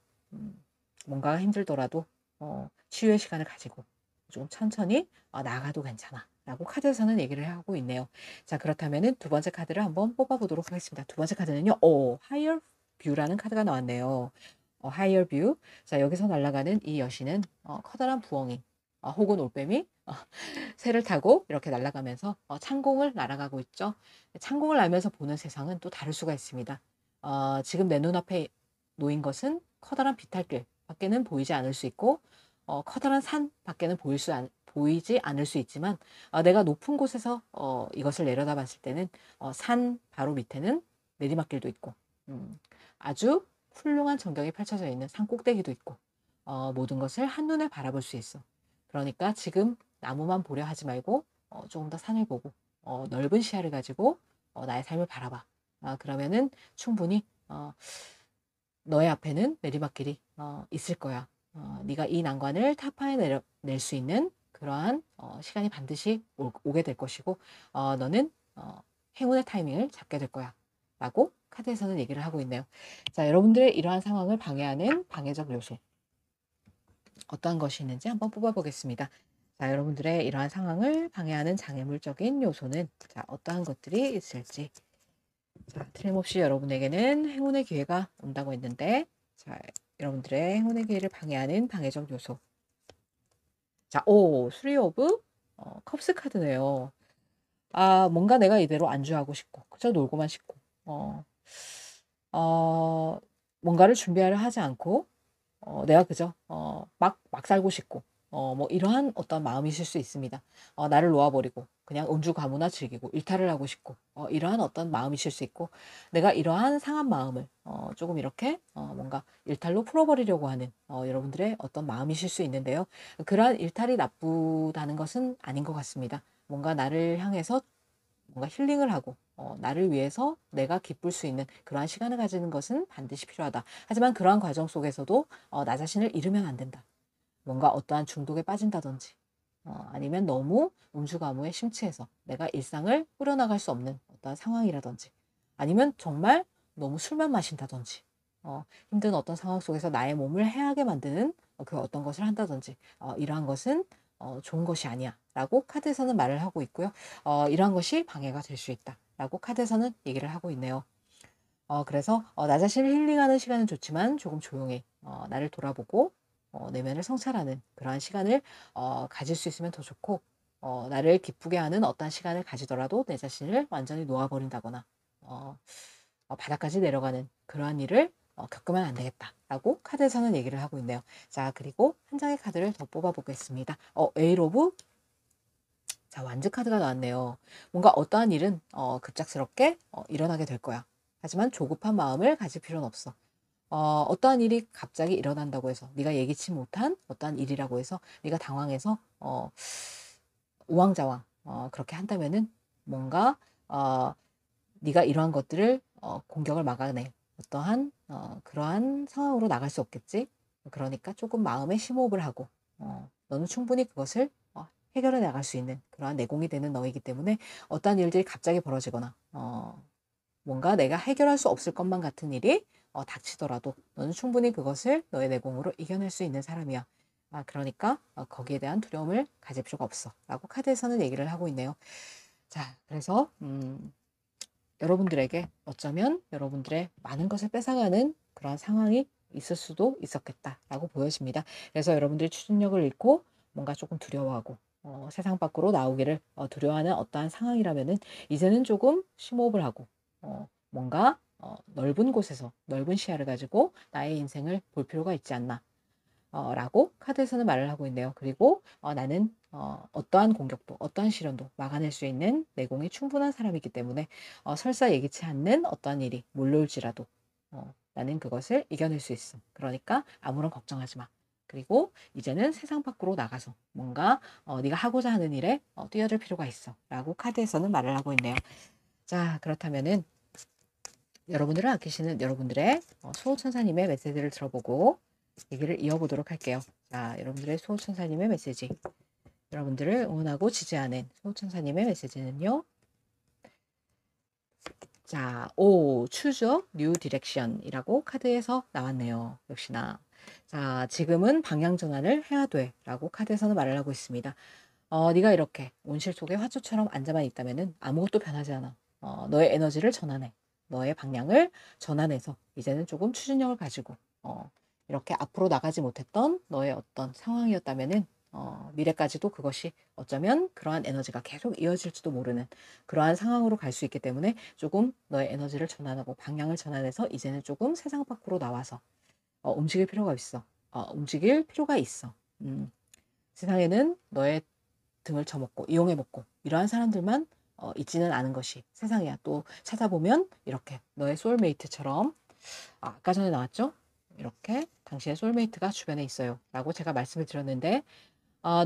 뭔가 힘들더라도 치유의 시간을 가지고 조금 천천히 나아가도 괜찮아 라고 카드에서는 얘기를 하고 있네요. 자, 그렇다면 두 번째 카드를 한번 뽑아보도록 하겠습니다. 두 번째 카드는요. Higher View라는 카드가 나왔네요. higher view. 자, 여기서 날아가는 이 여신은 커다란 부엉이 혹은 올빼미 새를 타고 이렇게 날아가면서 창공을 날아가고 있죠. 창공을 날면서 보는 세상은 또 다를 수가 있습니다. 지금 내 눈앞에 놓인 것은 커다란 비탈길 밖에는 보이지 않을 수 있고 커다란 산 밖에는 보이지 않을 수 있지만 내가 높은 곳에서 이것을 내려다봤을 때는 산 바로 밑에는 내리막길도 있고 아주 훌륭한 전경이 펼쳐져 있는 산 꼭대기도 있고 모든 것을 한눈에 바라볼 수 있어. 그러니까 지금 나무만 보려 하지 말고 조금 더 산을 보고 넓은 시야를 가지고 나의 삶을 바라봐. 그러면은 충분히 너의 앞에는 내리막길이 있을 거야. 네가 이 난관을 타파해낼 수 있는 그러한 시간이 반드시 오게 될 것이고 너는 행운의 타이밍을 잡게 될 거야. 라고 카드에서는 얘기를 하고 있네요. 자, 여러분들의 이러한 상황을 방해하는 방해적 요소 어떠한 것이 있는지 한번 뽑아보겠습니다. 자, 여러분들의 이러한 상황을 방해하는 장애물적인 요소는 자, 어떠한 것들이 있을지. 자, 틀림없이 여러분에게는 행운의 기회가 온다고 했는데 자, 여러분들의 행운의 기회를 방해하는 방해적 요소. 자, 쓰리 오브 컵스 카드네요. 뭔가 내가 이대로 안주하고 싶고 그저 놀고만 싶고 뭔가를 준비하려 하지 않고 내가 그저 막 살고 싶고 뭐 이러한 어떤 마음이실 수 있습니다. 나를 놓아버리고 그냥 음주가무나 즐기고 일탈을 하고 싶고 이러한 어떤 마음이실 수 있고 내가 이러한 상한 마음을 조금 이렇게 뭔가 일탈로 풀어버리려고 하는 여러분들의 어떤 마음이실 수 있는데요. 그러한 일탈이 나쁘다는 것은 아닌 것 같습니다. 뭔가 나를 향해서 뭔가 힐링을 하고 나를 위해서 내가 기쁠 수 있는 그러한 시간을 가지는 것은 반드시 필요하다. 하지만 그러한 과정 속에서도 나 자신을 잃으면 안 된다. 뭔가 어떠한 중독에 빠진다든지 아니면 너무 음주가무에 심취해서 내가 일상을 꾸려나갈 수 없는 어떠한 상황이라든지 아니면 정말 너무 술만 마신다든지 힘든 어떤 상황 속에서 나의 몸을 해하게 만드는 그 어떤 것을 한다든지 이러한 것은 좋은 것이 아니야 라고 카드에서는 말을 하고 있고요. 이러한 것이 방해가 될 수 있다 라고 카드에서는 얘기를 하고 있네요. 그래서 나 자신을 힐링하는 시간은 좋지만 조금 조용히 나를 돌아보고 내면을 성찰하는 그러한 시간을 가질 수 있으면 더 좋고 나를 기쁘게 하는 어떤 시간을 가지더라도 내 자신을 완전히 놓아버린다거나 바닥까지 내려가는 그러한 일을 겪으면 안 되겠다라고 카드에서는 얘기를 하고 있네요. 자, 그리고 한 장의 카드를 더 뽑아보겠습니다. 에일 오브 자, 완즈 카드가 나왔네요. 뭔가 어떠한 일은 급작스럽게 일어나게 될 거야. 하지만 조급한 마음을 가질 필요는 없어. 어떠한 일이 갑자기 일어난다고 해서 네가 예기치 못한 어떠한 일이라고 해서 네가 당황해서 우왕좌왕 그렇게 한다면은 뭔가 네가 이러한 것들을 공격을 막아낼 어떠한 그러한 상황으로 나갈 수 없겠지. 그러니까 조금 마음에 심호흡을 하고 너는 충분히 그것을 해결해 나갈 수 있는 그러한 내공이 되는 너이기 때문에 어떠한 일들이 갑자기 벌어지거나 뭔가 내가 해결할 수 없을 것만 같은 일이 닥치더라도 너는 충분히 그것을 너의 내공으로 이겨낼 수 있는 사람이야. 그러니까 거기에 대한 두려움을 가질 필요가 없어 라고 카드에서는 얘기를 하고 있네요. 자, 그래서 여러분들에게 어쩌면 여러분들의 많은 것을 뺏어가는 그런 상황이 있을 수도 있었겠다라고 보여집니다. 그래서 여러분들이 추진력을 잃고 뭔가 조금 두려워하고 세상 밖으로 나오기를 두려워하는 어떠한 상황이라면은 이제는 조금 심호흡을 하고 뭔가 넓은 곳에서 넓은 시야를 가지고 나의 인생을 볼 필요가 있지 않나 라고 카드에서는 말을 하고 있네요. 그리고 나는 어떠한 공격도 어떠한 시련도 막아낼 수 있는 내공이 충분한 사람이기 때문에 설사 예기치 않는 어떠한 일이 몰려올지라도 나는 그것을 이겨낼 수 있음. 그러니까 아무런 걱정하지 마. 그리고 이제는 세상 밖으로 나가서 뭔가 네가 하고자 하는 일에 뛰어들 필요가 있어 라고 카드에서는 말을 하고 있네요. 자, 그렇다면은 여러분들을 아끼시는 여러분들의 수호천사님의 메시지를 들어보고 얘기를 이어보도록 할게요. 자, 여러분들의 수호천사님의 메시지. 여러분들을 응원하고 지지하는 수호천사님의 메시지는요. 자, choose new direction이라고 카드에서 나왔네요. 역시나. 자, 지금은 방향 전환을 해야 돼 라고 카드에서는 말을 하고 있습니다. 네가 이렇게 온실 속에 화초처럼 앉아만 있다면 아무것도 변하지 않아. 너의 에너지를 전환해. 너의 방향을 전환해서 이제는 조금 추진력을 가지고 이렇게 앞으로 나가지 못했던 너의 어떤 상황이었다면은 미래까지도 그것이 어쩌면 그러한 에너지가 계속 이어질지도 모르는 그러한 상황으로 갈 수 있기 때문에 조금 너의 에너지를 전환하고 방향을 전환해서 이제는 조금 세상 밖으로 나와서 움직일 필요가 있어. 움직일 필요가 있어. 세상에는 너의 등을 쳐먹고 이용해 먹고 이러한 사람들만 있지는 않은 것이 세상이야. 또 찾아보면 이렇게 너의 소울메이트처럼 아까 전에 나왔죠? 이렇게 당신의 소울메이트가 주변에 있어요. 라고 제가 말씀을 드렸는데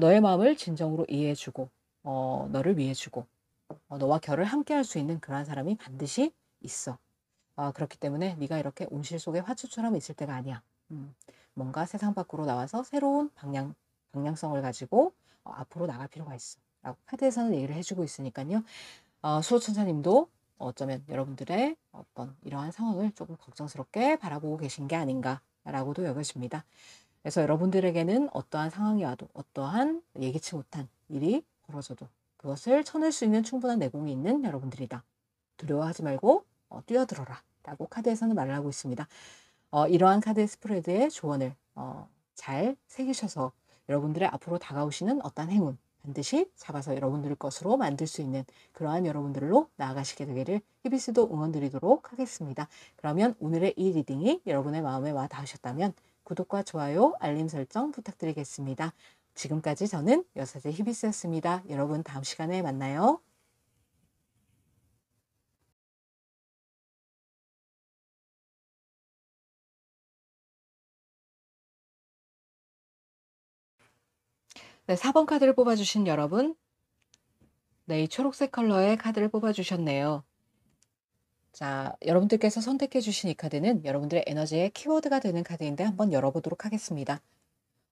너의 마음을 진정으로 이해해주고 너를 위해주고 너와 결을 함께 할 수 있는 그러한 사람이 반드시 있어. 그렇기 때문에 네가 이렇게 온실 속의 화초처럼 있을 때가 아니야. 뭔가 세상 밖으로 나와서 새로운 방향성을 가지고 앞으로 나갈 필요가 있어. 라고 카드에서는 얘기를 해주고 있으니까요. 수호천사님도 어쩌면 여러분들의 어떤 이러한 상황을 조금 걱정스럽게 바라보고 계신 게 아닌가라고도 여겨집니다. 그래서 여러분들에게는 어떠한 상황이 와도 어떠한 예기치 못한 일이 벌어져도 그것을 쳐낼 수 있는 충분한 내공이 있는 여러분들이다. 두려워하지 말고 뛰어들어라 라고 카드에서는 말을 하고 있습니다. 이러한 카드 스프레드의 조언을 잘 새기셔서 여러분들의 앞으로 다가오시는 어떤 행운 반드시 잡아서 여러분들 것으로 만들 수 있는 그러한 여러분들로 나아가시게 되기를 히비스도 응원드리도록 하겠습니다. 그러면 오늘의 이 리딩이 여러분의 마음에 와 닿으셨다면 구독과 좋아요, 알림 설정 부탁드리겠습니다. 지금까지 저는 여사제 히비스였습니다. 여러분 다음 시간에 만나요. 네, 4번 카드를 뽑아주신 여러분, 네, 이 초록색 컬러의 카드를 뽑아주셨네요. 자, 여러분들께서 선택해 주신 이 카드는 여러분들의 에너지의 키워드가 되는 카드인데 한번 열어보도록 하겠습니다.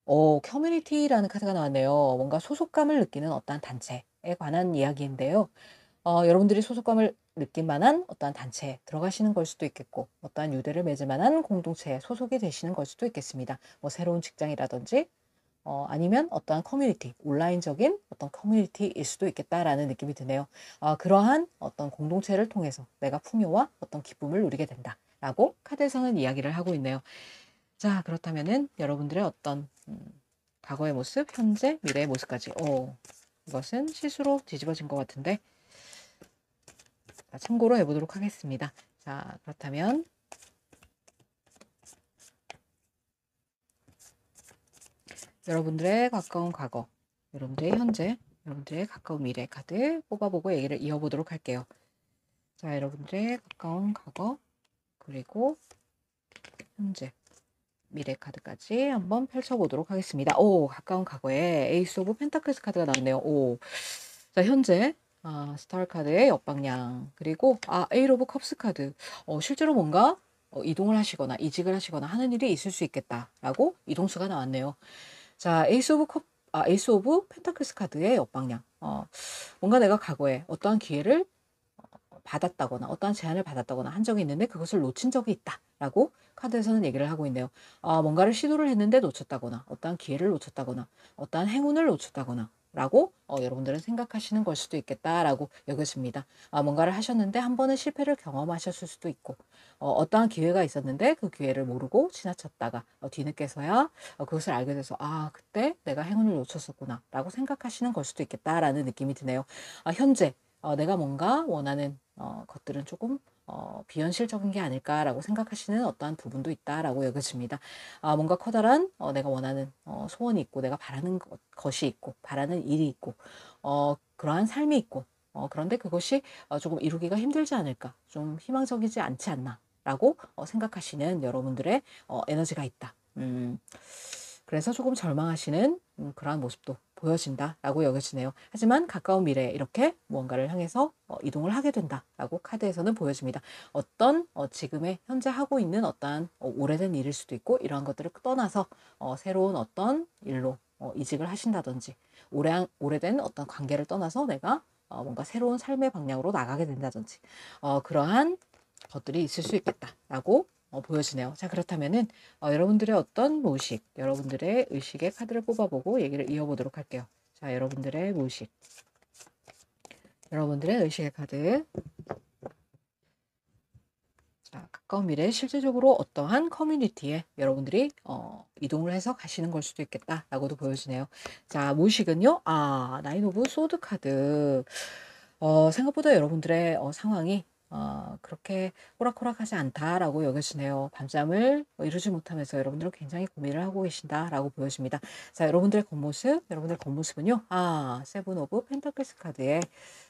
커뮤니티라는 카드가 나왔네요. 뭔가 소속감을 느끼는 어떠한 단체에 관한 이야기인데요. 여러분들이 소속감을 느낄 만한 어떠한 단체에 들어가시는 걸 수도 있겠고 어떠한 유대를 맺을 만한 공동체에 소속이 되시는 걸 수도 있겠습니다. 뭐 새로운 직장이라든지 아니면 어떠한 커뮤니티, 온라인적인 어떤 커뮤니티일 수도 있겠다라는 느낌이 드네요. 그러한 어떤 공동체를 통해서 내가 풍요와 어떤 기쁨을 누리게 된다라고 카드에서는 이야기를 하고 있네요. 자, 그렇다면은 여러분들의 어떤 과거의 모습, 현재, 미래의 모습까지. 이것은 실수로 뒤집어진 것 같은데 참고로 해보도록 하겠습니다. 자, 그렇다면 여러분들의 가까운 과거, 여러분들의 현재, 여러분들의 가까운 미래 카드 뽑아보고 얘기를 이어보도록 할게요. 자, 여러분들의 가까운 과거, 그리고 현재, 미래 카드까지 한번 펼쳐보도록 하겠습니다. 가까운 과거에 에이스 오브 펜타클스 카드가 나왔네요. 자, 현재 스타 카드의 옆방향, 그리고 에이스 오브 컵스 카드. 실제로 뭔가 이동을 하시거나 이직을 하시거나 하는 일이 있을 수 있겠다라고 이동수가 나왔네요. 자, 에이스 오브 펜타클스 카드의 옆방향. 뭔가 내가 과거에 어떠한 기회를 받았다거나 어떠한 제안을 받았다거나 한 적이 있는데 그것을 놓친 적이 있다라고 카드에서는 얘기를 하고 있네요. 뭔가를 시도를 했는데 놓쳤다거나 어떠한 기회를 놓쳤다거나 어떠한 행운을 놓쳤다거나 라고 여러분들은 생각하시는 걸 수도 있겠다라고 여겨집니다. 뭔가를 하셨는데 한 번은 실패를 경험하셨을 수도 있고 어떠한 기회가 있었는데 그 기회를 모르고 지나쳤다가 뒤늦게서야 그것을 알게 돼서 그때 내가 행운을 놓쳤었구나 라고 생각하시는 걸 수도 있겠다라는 느낌이 드네요. 현재 내가 뭔가 원하는 것들은 조금 비현실적인 게 아닐까라고 생각하시는 어떠한 부분도 있다라고 여겨집니다. 뭔가 커다란 내가 원하는 소원이 있고 내가 바라는 것이 있고 바라는 일이 있고 그러한 삶이 있고 그런데 그것이 조금 이루기가 힘들지 않을까, 좀 희망적이지 않지 않나 라고 생각하시는 여러분들의 에너지가 있다. 그래서 조금 절망하시는 그러한 모습도 보여진다라고 여겨지네요. 하지만 가까운 미래에 이렇게 무언가를 향해서 이동을 하게 된다라고 카드에서는 보여집니다. 어떤 지금의 현재 하고 있는 어떠한 오래된 일일 수도 있고 이러한 것들을 떠나서 새로운 어떤 일로 이직을 하신다든지 오래된 어떤 관계를 떠나서 내가 뭔가 새로운 삶의 방향으로 나가게 된다든지 그러한 것들이 있을 수 있겠다라고 보여지네요. 자, 그렇다면은 여러분들의 어떤 무의식, 여러분들의 의식의 카드를 뽑아보고 얘기를 이어보도록 할게요. 자, 여러분들의 무의식, 여러분들의 의식의 카드. 자, 가까운 미래에 실제적으로 어떠한 커뮤니티에 여러분들이 이동을 해서 가시는 걸 수도 있겠다라고도 보여지네요. 자, 무의식은요. 나인 오브 소드 카드. 생각보다 여러분들의 상황이 그렇게 호락호락하지 않다라고 여겨지네요. 밤잠을 이루지 못하면서 여러분들은 굉장히 고민을 하고 계신다라고 보여집니다. 자, 여러분들의 겉모습은요. 세븐 오브 펜타클스 카드에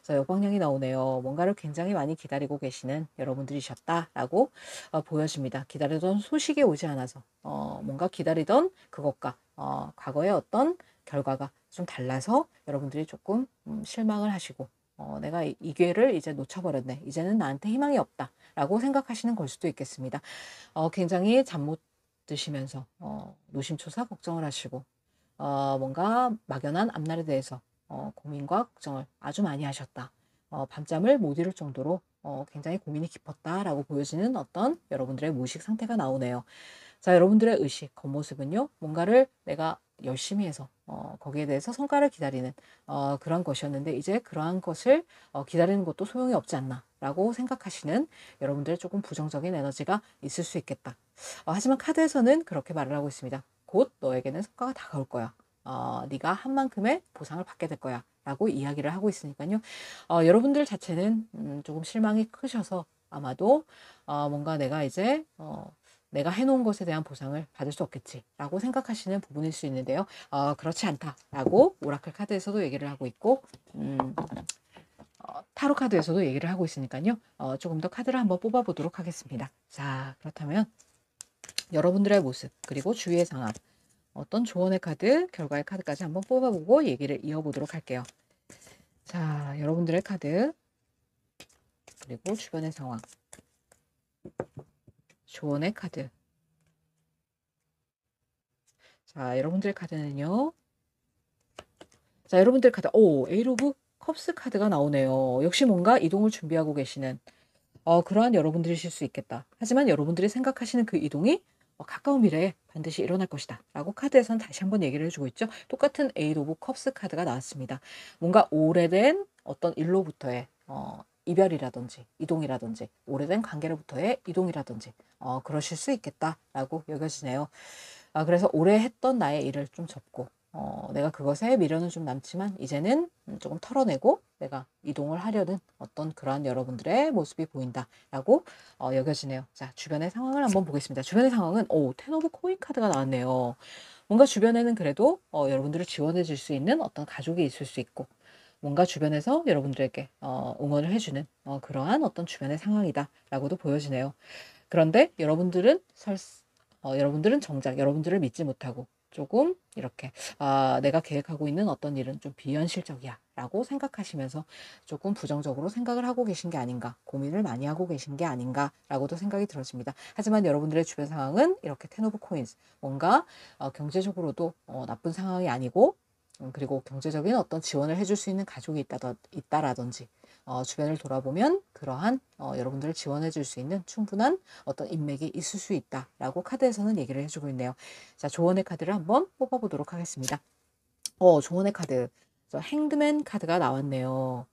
역방향이 나오네요. 뭔가를 굉장히 많이 기다리고 계시는 여러분들이셨다라고 보여집니다. 기다리던 소식이 오지 않아서 뭔가 기다리던 그것과 과거의 어떤 결과가 좀 달라서 여러분들이 조금 실망을 하시고 내가 이 기회를 이제 놓쳐버렸네. 이제는 나한테 희망이 없다. 라고 생각하시는 걸 수도 있겠습니다. 굉장히 잠 못 드시면서 노심초사 걱정을 하시고 뭔가 막연한 앞날에 대해서 고민과 걱정을 아주 많이 하셨다. 밤잠을 못 이룰 정도로 굉장히 고민이 깊었다라고 보여지는 어떤 여러분들의 무의식 상태가 나오네요. 자, 여러분들의 의식, 겉모습은요. 뭔가를 내가 열심히 해서 거기에 대해서 성과를 기다리는 그런 것이었는데 이제 그러한 것을 기다리는 것도 소용이 없지 않나 라고 생각하시는 여러분들의 조금 부정적인 에너지가 있을 수 있겠다. 하지만 카드에서는 그렇게 말을 하고 있습니다. 곧 너에게는 성과가 다가올 거야. 네가 한 만큼의 보상을 받게 될 거야 라고 이야기를 하고 있으니까요. 여러분들 자체는 조금 실망이 크셔서 아마도 뭔가 내가 이제 내가 해놓은 것에 대한 보상을 받을 수 없겠지라고 생각하시는 부분일 수 있는데요. 그렇지 않다라고 오라클 카드에서도 얘기를 하고 있고 타로 카드에서도 얘기를 하고 있으니까요. 조금 더 카드를 한번 뽑아보도록 하겠습니다. 자, 그렇다면 여러분들의 모습 그리고 주위의 상황 어떤 조언의 카드, 결과의 카드까지 한번 뽑아보고 얘기를 이어보도록 할게요. 자, 여러분들의 카드 그리고 주변의 상황 조언의 카드. 자, 여러분들의 카드는요. 자, 여러분들 카드. 에이트 오브 컵스 카드가 나오네요. 역시 뭔가 이동을 준비하고 계시는 그러한 여러분들이실 수 있겠다. 하지만 여러분들이 생각하시는 그 이동이 가까운 미래에 반드시 일어날 것이다. 라고 카드에서는 다시 한번 얘기를 해주고 있죠. 똑같은 에이트 오브 컵스 카드가 나왔습니다. 뭔가 오래된 어떤 일로부터의 이별이라든지 이동이라든지 오래된 관계로부터의 이동이라든지 그러실 수 있겠다라고 여겨지네요. 그래서 오래 했던 나의 일을 좀 접고 내가 그것에 미련은 좀 남지만 이제는 조금 털어내고 내가 이동을 하려는 어떤 그러한 여러분들의 모습이 보인다라고 여겨지네요. 자, 주변의 상황을 한번 보겠습니다. 주변의 상황은 텐 오브 코인 카드가 나왔네요. 뭔가 주변에는 그래도 여러분들을 지원해 줄 수 있는 어떤 가족이 있을 수 있고 뭔가 주변에서 여러분들에게 응원을 해주는 그러한 어떤 주변의 상황이다라고도 보여지네요. 그런데 여러분들은 정작 여러분들을 믿지 못하고 조금 이렇게 내가 계획하고 있는 어떤 일은 좀 비현실적이야 라고 생각하시면서 조금 부정적으로 생각을 하고 계신 게 아닌가 고민을 많이 하고 계신 게 아닌가 라고도 생각이 들어집니다. 하지만 여러분들의 주변 상황은 이렇게 텐 오브 코인스 뭔가 경제적으로도 나쁜 상황이 아니고 그리고 경제적인 어떤 지원을 해줄 수 있는 가족이 있다라든지 주변을 돌아보면 그러한 여러분들을 지원해 줄 수 있는 충분한 어떤 인맥이 있을 수 있다라고 카드에서는 얘기를 해주고 있네요. 자, 조언의 카드를 한번 뽑아보도록 하겠습니다. 조언의 카드. 행드맨 카드가 나왔네요.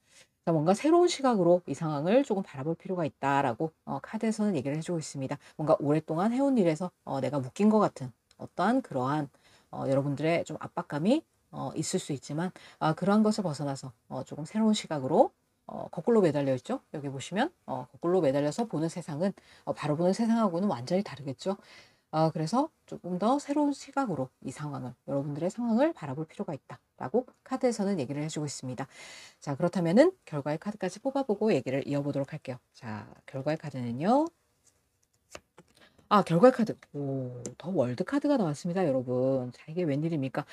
자, 뭔가 새로운 시각으로 이 상황을 조금 바라볼 필요가 있다라고 카드에서는 얘기를 해주고 있습니다. 뭔가 오랫동안 해온 일에서 내가 묶인 것 같은 어떠한 그러한 여러분들의 좀 압박감이 있을 수 있지만 그러한 것을 벗어나서 조금 새로운 시각으로 거꾸로 매달려 있죠. 여기 보시면 거꾸로 매달려서 보는 세상은 바로 보는 세상하고는 완전히 다르겠죠. 그래서 조금 더 새로운 시각으로 이 상황을 여러분들의 상황을 바라볼 필요가 있다라고 카드에서는 얘기를 해주고 있습니다. 자, 그렇다면은 결과의 카드까지 뽑아보고 얘기를 이어보도록 할게요. 자, 결과의 카드는요. 결과의 카드. 더 월드 카드가 나왔습니다, 여러분. 자, 이게 웬일입니까?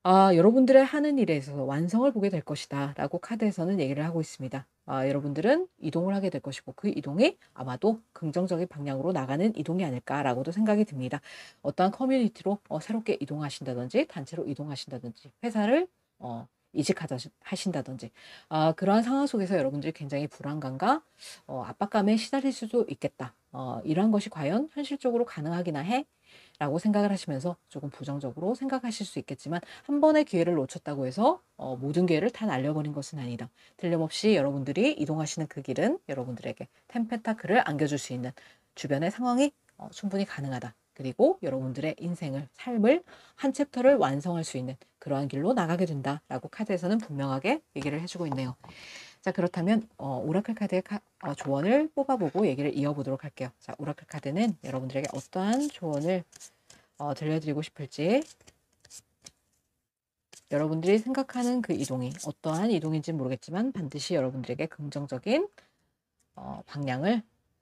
여러분들의 하는 일에 있어서 완성을 보게 될 것이다 라고 카드에서는 얘기를 하고 있습니다. 여러분들은 이동을 하게 될 것이고 그 이동이 아마도 긍정적인 방향으로 나가는 이동이 아닐까라고도 생각이 듭니다. 어떠한 커뮤니티로 새롭게 이동하신다든지 단체로 이동하신다든지 회사를 이직하신다든지 그러한 상황 속에서 여러분들이 굉장히 불안감과 압박감에 시달릴 수도 있겠다. 이러한 것이 과연 현실적으로 가능하기나 해? 라고 생각을 하시면서 조금 부정적으로 생각하실 수 있겠지만 한 번의 기회를 놓쳤다고 해서 모든 기회를 다 날려버린 것은 아니다. 틀림없이 여러분들이 이동하시는 그 길은 여러분들에게 텐펜타클을 안겨줄 수 있는 주변의 상황이 충분히 가능하다. 그리고 여러분들의 인생을, 삶을 한 챕터를 완성할 수 있는 그러한 길로 나가게 된다라고 카드에서는 분명하게 얘기를 해주고 있네요. 자, 그렇다면 오라클 카드의 조언을 뽑아보고 얘기를 이어보도록 할게요. 자, 오라클 카드는 여러분들에게 어떠한 조언을 들려드리고 싶을지, 여러분들이 생각하는 그 이동이 어떠한 이동인지 모르겠지만 반드시 여러분들에게 긍정적인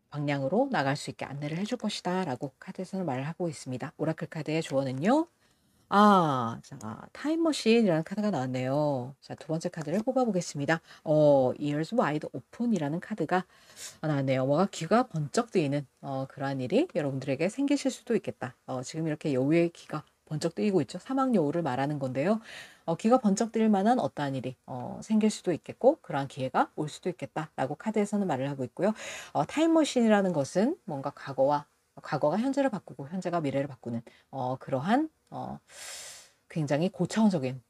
방향으로 나갈 수 있게 안내를 해줄 것이다 라고 카드에서는 말을 하고 있습니다. 오라클 카드의 조언은요. 자, 타임머신이라는 카드가 나왔네요. 자, 두 번째 카드를 뽑아보겠습니다. Ears Wide Open이라는 카드가 나왔네요. 뭐가 귀가 번쩍 뜨이는 그러한 일이 여러분들에게 생기실 수도 있겠다. 지금 이렇게 여우의 귀가 번쩍 뜨이고 있죠. 사막여우를 말하는 건데요. 귀가 번쩍 뜨일 만한 어떠한 일이 생길 수도 있겠고 그러한 기회가 올 수도 있겠다라고 카드에서는 말을 하고 있고요. 타임머신이라는 것은 뭔가 과거가 현재를 바꾸고 현재가 미래를 바꾸는 그러한 굉장히 고차원적인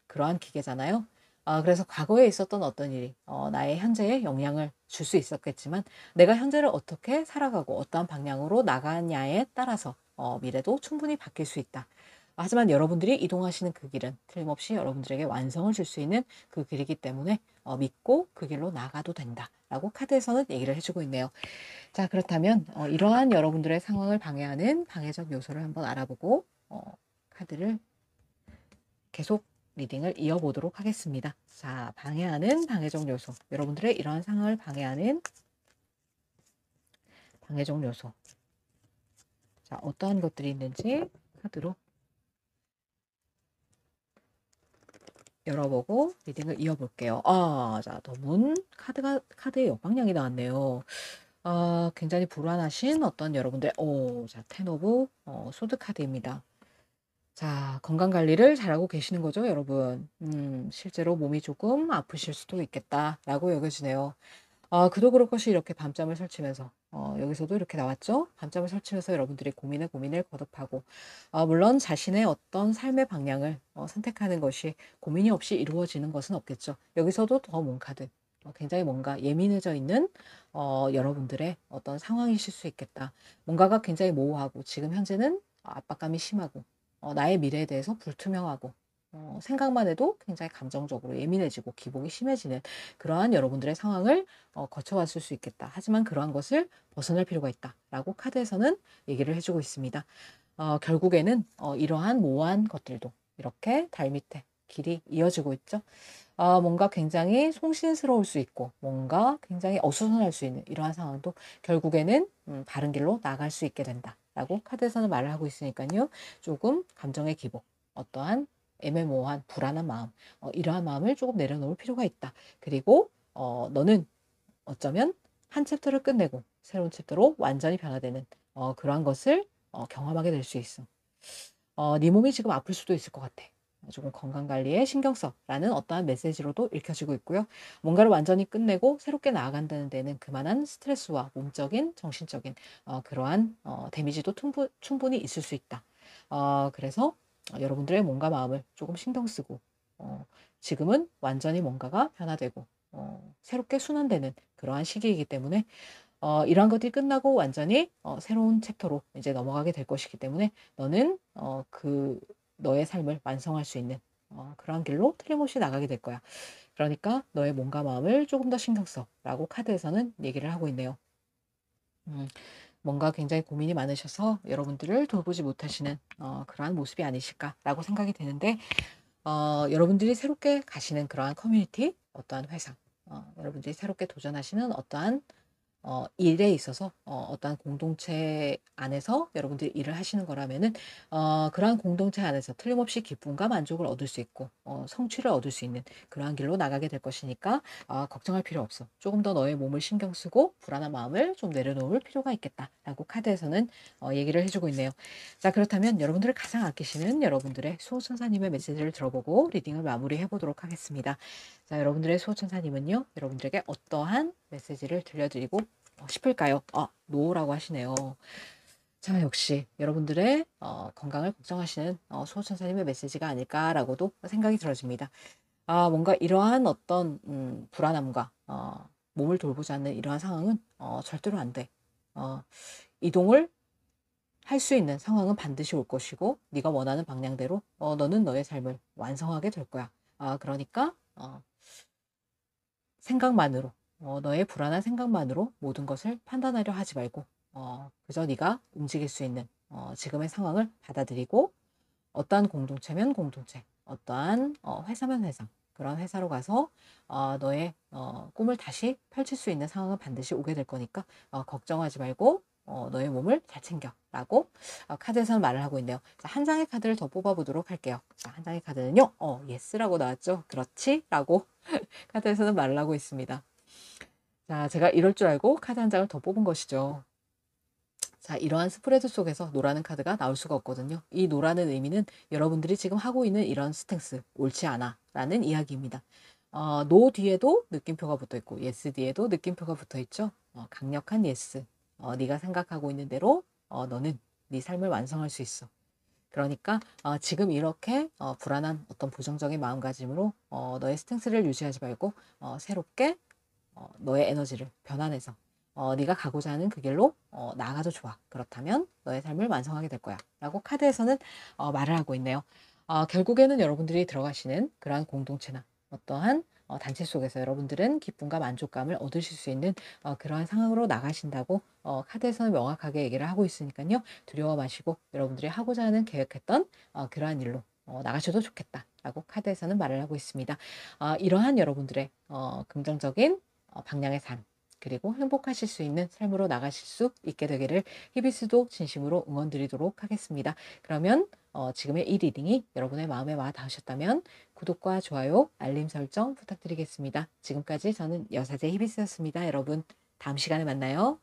그러한 기계잖아요. 그래서 과거에 있었던 어떤 일이 나의 현재에 영향을 줄 수 있었겠지만 내가 현재를 어떻게 살아가고 어떠한 방향으로 나가냐에 따라서 미래도 충분히 바뀔 수 있다. 하지만 여러분들이 이동하시는 그 길은 틀림없이 여러분들에게 완성을 줄 수 있는 그 길이기 때문에 믿고 그 길로 나가도 된다라고 카드에서는 얘기를 해주고 있네요. 자, 그렇다면 이러한 여러분들의 상황을 방해하는 방해적 요소를 한번 알아보고 카드를 계속 리딩을 이어보도록 하겠습니다. 자, 방해하는 방해적 요소. 여러분들의 이러한 상황을 방해하는 방해적 요소. 자, 어떠한 것들이 있는지 카드로 열어보고 리딩을 이어볼게요. 자, 더문 카드의 역방향이 나왔네요. 굉장히 불안하신 어떤 여러분들, 자, 텐 오브 소드 카드입니다. 자, 건강 관리를 잘하고 계시는 거죠, 여러분? 실제로 몸이 조금 아프실 수도 있겠다라고 여겨지네요. 그도 그럴 것이 이렇게 밤잠을 설치면서 여기서도 이렇게 나왔죠. 밤잠을 설치면서 여러분들이 고민을 거듭하고 물론 자신의 어떤 삶의 방향을 선택하는 것이 고민이 없이 이루어지는 것은 없겠죠. 여기서도 더 문 카드 굉장히 뭔가 예민해져 있는 여러분들의 어떤 상황이실 수 있겠다. 뭔가가 굉장히 모호하고 지금 현재는 압박감이 심하고 나의 미래에 대해서 불투명하고 생각만 해도 굉장히 감정적으로 예민해지고 기복이 심해지는 그러한 여러분들의 상황을 거쳐왔을 수 있겠다. 하지만 그러한 것을 벗어날 필요가 있다라고 카드에서는 얘기를 해주고 있습니다. 결국에는 이러한 모호한 것들도 이렇게 달 밑에 길이 이어지고 있죠. 뭔가 굉장히 송신스러울 수 있고 뭔가 굉장히 어수선할 수 있는 이러한 상황도 결국에는 바른 길로 나갈 수 있게 된다라고 카드에서는 말을 하고 있으니까요. 조금 감정의 기복, 어떠한 애매모호한 불안한 마음, 이러한 마음을 조금 내려놓을 필요가 있다. 그리고 너는 어쩌면 한 챕터를 끝내고 새로운 챕터로 완전히 변화되는 그러한 것을 경험하게 될 수 있어. 네 몸이 지금 아플 수도 있을 것 같아. 조금 건강관리에 신경 써라는 어떠한 메시지로도 읽혀지고 있고요. 뭔가를 완전히 끝내고 새롭게 나아간다는 데는 그만한 스트레스와 몸적인, 정신적인 그러한 데미지도 충분히 있을 수 있다. 그래서 여러분들의 몸과 마음을 조금 신경 쓰고 지금은 완전히 뭔가가 변화되고 새롭게 순환되는 그러한 시기이기 때문에 이러한 것들이 끝나고 완전히 새로운 챕터로 이제 넘어가게 될 것이기 때문에 너는 너의 삶을 완성할 수 있는 그러한 길로 틀림없이 나가게 될 거야. 그러니까 너의 몸과 마음을 조금 더 신경 써라고 카드에서는 얘기를 하고 있네요. 뭔가 굉장히 고민이 많으셔서 여러분들을 돌보지 못하시는 그러한 모습이 아니실까라고 생각이 되는데 여러분들이 새롭게 가시는 그러한 커뮤니티, 어떠한 회사, 여러분들이 새롭게 도전하시는 어떠한 일에 있어서 어떠한 공동체 안에서 여러분들이 일을 하시는 거라면은 그러한 공동체 안에서 틀림없이 기쁨과 만족을 얻을 수 있고 성취를 얻을 수 있는 그러한 길로 나가게 될 것이니까 걱정할 필요 없어. 조금 더 너의 몸을 신경 쓰고 불안한 마음을 좀 내려놓을 필요가 있겠다라고 카드에서는 얘기를 해주고 있네요. 자, 그렇다면 여러분들을 가장 아끼시는 여러분들의 수호천사님의 메시지를 들어보고 리딩을 마무리해 보도록 하겠습니다. 자, 여러분들의 수호천사님은요, 여러분들에게 어떠한 메시지를 들려드리고 싶을까요? 노라고 하시네요. 자, 역시 여러분들의 건강을 걱정하시는 수호천사님의 메시지가 아닐까라고도 생각이 들어집니다. 뭔가 이러한 어떤 불안함과 몸을 돌보지 않는 이러한 상황은 절대로 안 돼. 이동을 할 수 있는 상황은 반드시 올 것이고 네가 원하는 방향대로 너는 너의 삶을 완성하게 될 거야. 그러니까 생각만으로 너의 불안한 생각만으로 모든 것을 판단하려 하지 말고 그저 네가 움직일 수 있는 지금의 상황을 받아들이고 어떠한 공동체면 공동체, 어떠한 회사면 회사, 그런 회사로 가서 너의 꿈을 다시 펼칠 수 있는 상황은 반드시 오게 될 거니까 걱정하지 말고 너의 몸을 잘 챙겨라고 카드에서는 말을 하고 있네요. 자, 한 장의 카드를 더 뽑아보도록 할게요. 자, 한 장의 카드는요. 예스라고 나왔죠. 그렇지? 라고 카드에서는 말을 하고 있습니다. 자, 제가 이럴 줄 알고 카드 한 장을 더 뽑은 것이죠. 자, 이러한 스프레드 속에서 노라는 카드가 나올 수가 없거든요. 이 노라는 의미는 여러분들이 지금 하고 있는 이런 스탠스 옳지 않아 라는 이야기입니다. 노 뒤에도 느낌표가 붙어 있고 예스 뒤에도 느낌표가 붙어 있죠. 강력한 예스. 네가 생각하고 있는 대로 너는 네 삶을 완성할 수 있어. 그러니까 지금 이렇게 불안한 어떤 부정적인 마음가짐으로 너의 스탠스를 유지하지 말고 새롭게 너의 에너지를 변환해서 네가 가고자 하는 그 길로 나아가도 좋아. 그렇다면 너의 삶을 완성하게 될 거야. 라고 카드에서는 말을 하고 있네요. 결국에는 여러분들이 들어가시는 그러한 공동체나 어떠한 단체 속에서 여러분들은 기쁨과 만족감을 얻으실 수 있는 그러한 상황으로 나가신다고 카드에서는 명확하게 얘기를 하고 있으니까요. 두려워 마시고 여러분들이 하고자 하는 계획했던 그러한 일로 나가셔도 좋겠다라고 카드에서는 말을 하고 있습니다. 이러한 여러분들의 긍정적인 방향의 삶 그리고 행복하실 수 있는 삶으로 나가실 수 있게 되기를 히비스도 진심으로 응원드리도록 하겠습니다. 그러면 지금의 이 리딩이 여러분의 마음에 와 닿으셨다면 구독과 좋아요, 알림 설정 부탁드리겠습니다. 지금까지 저는 여사제 히비스였습니다. 여러분 다음 시간에 만나요.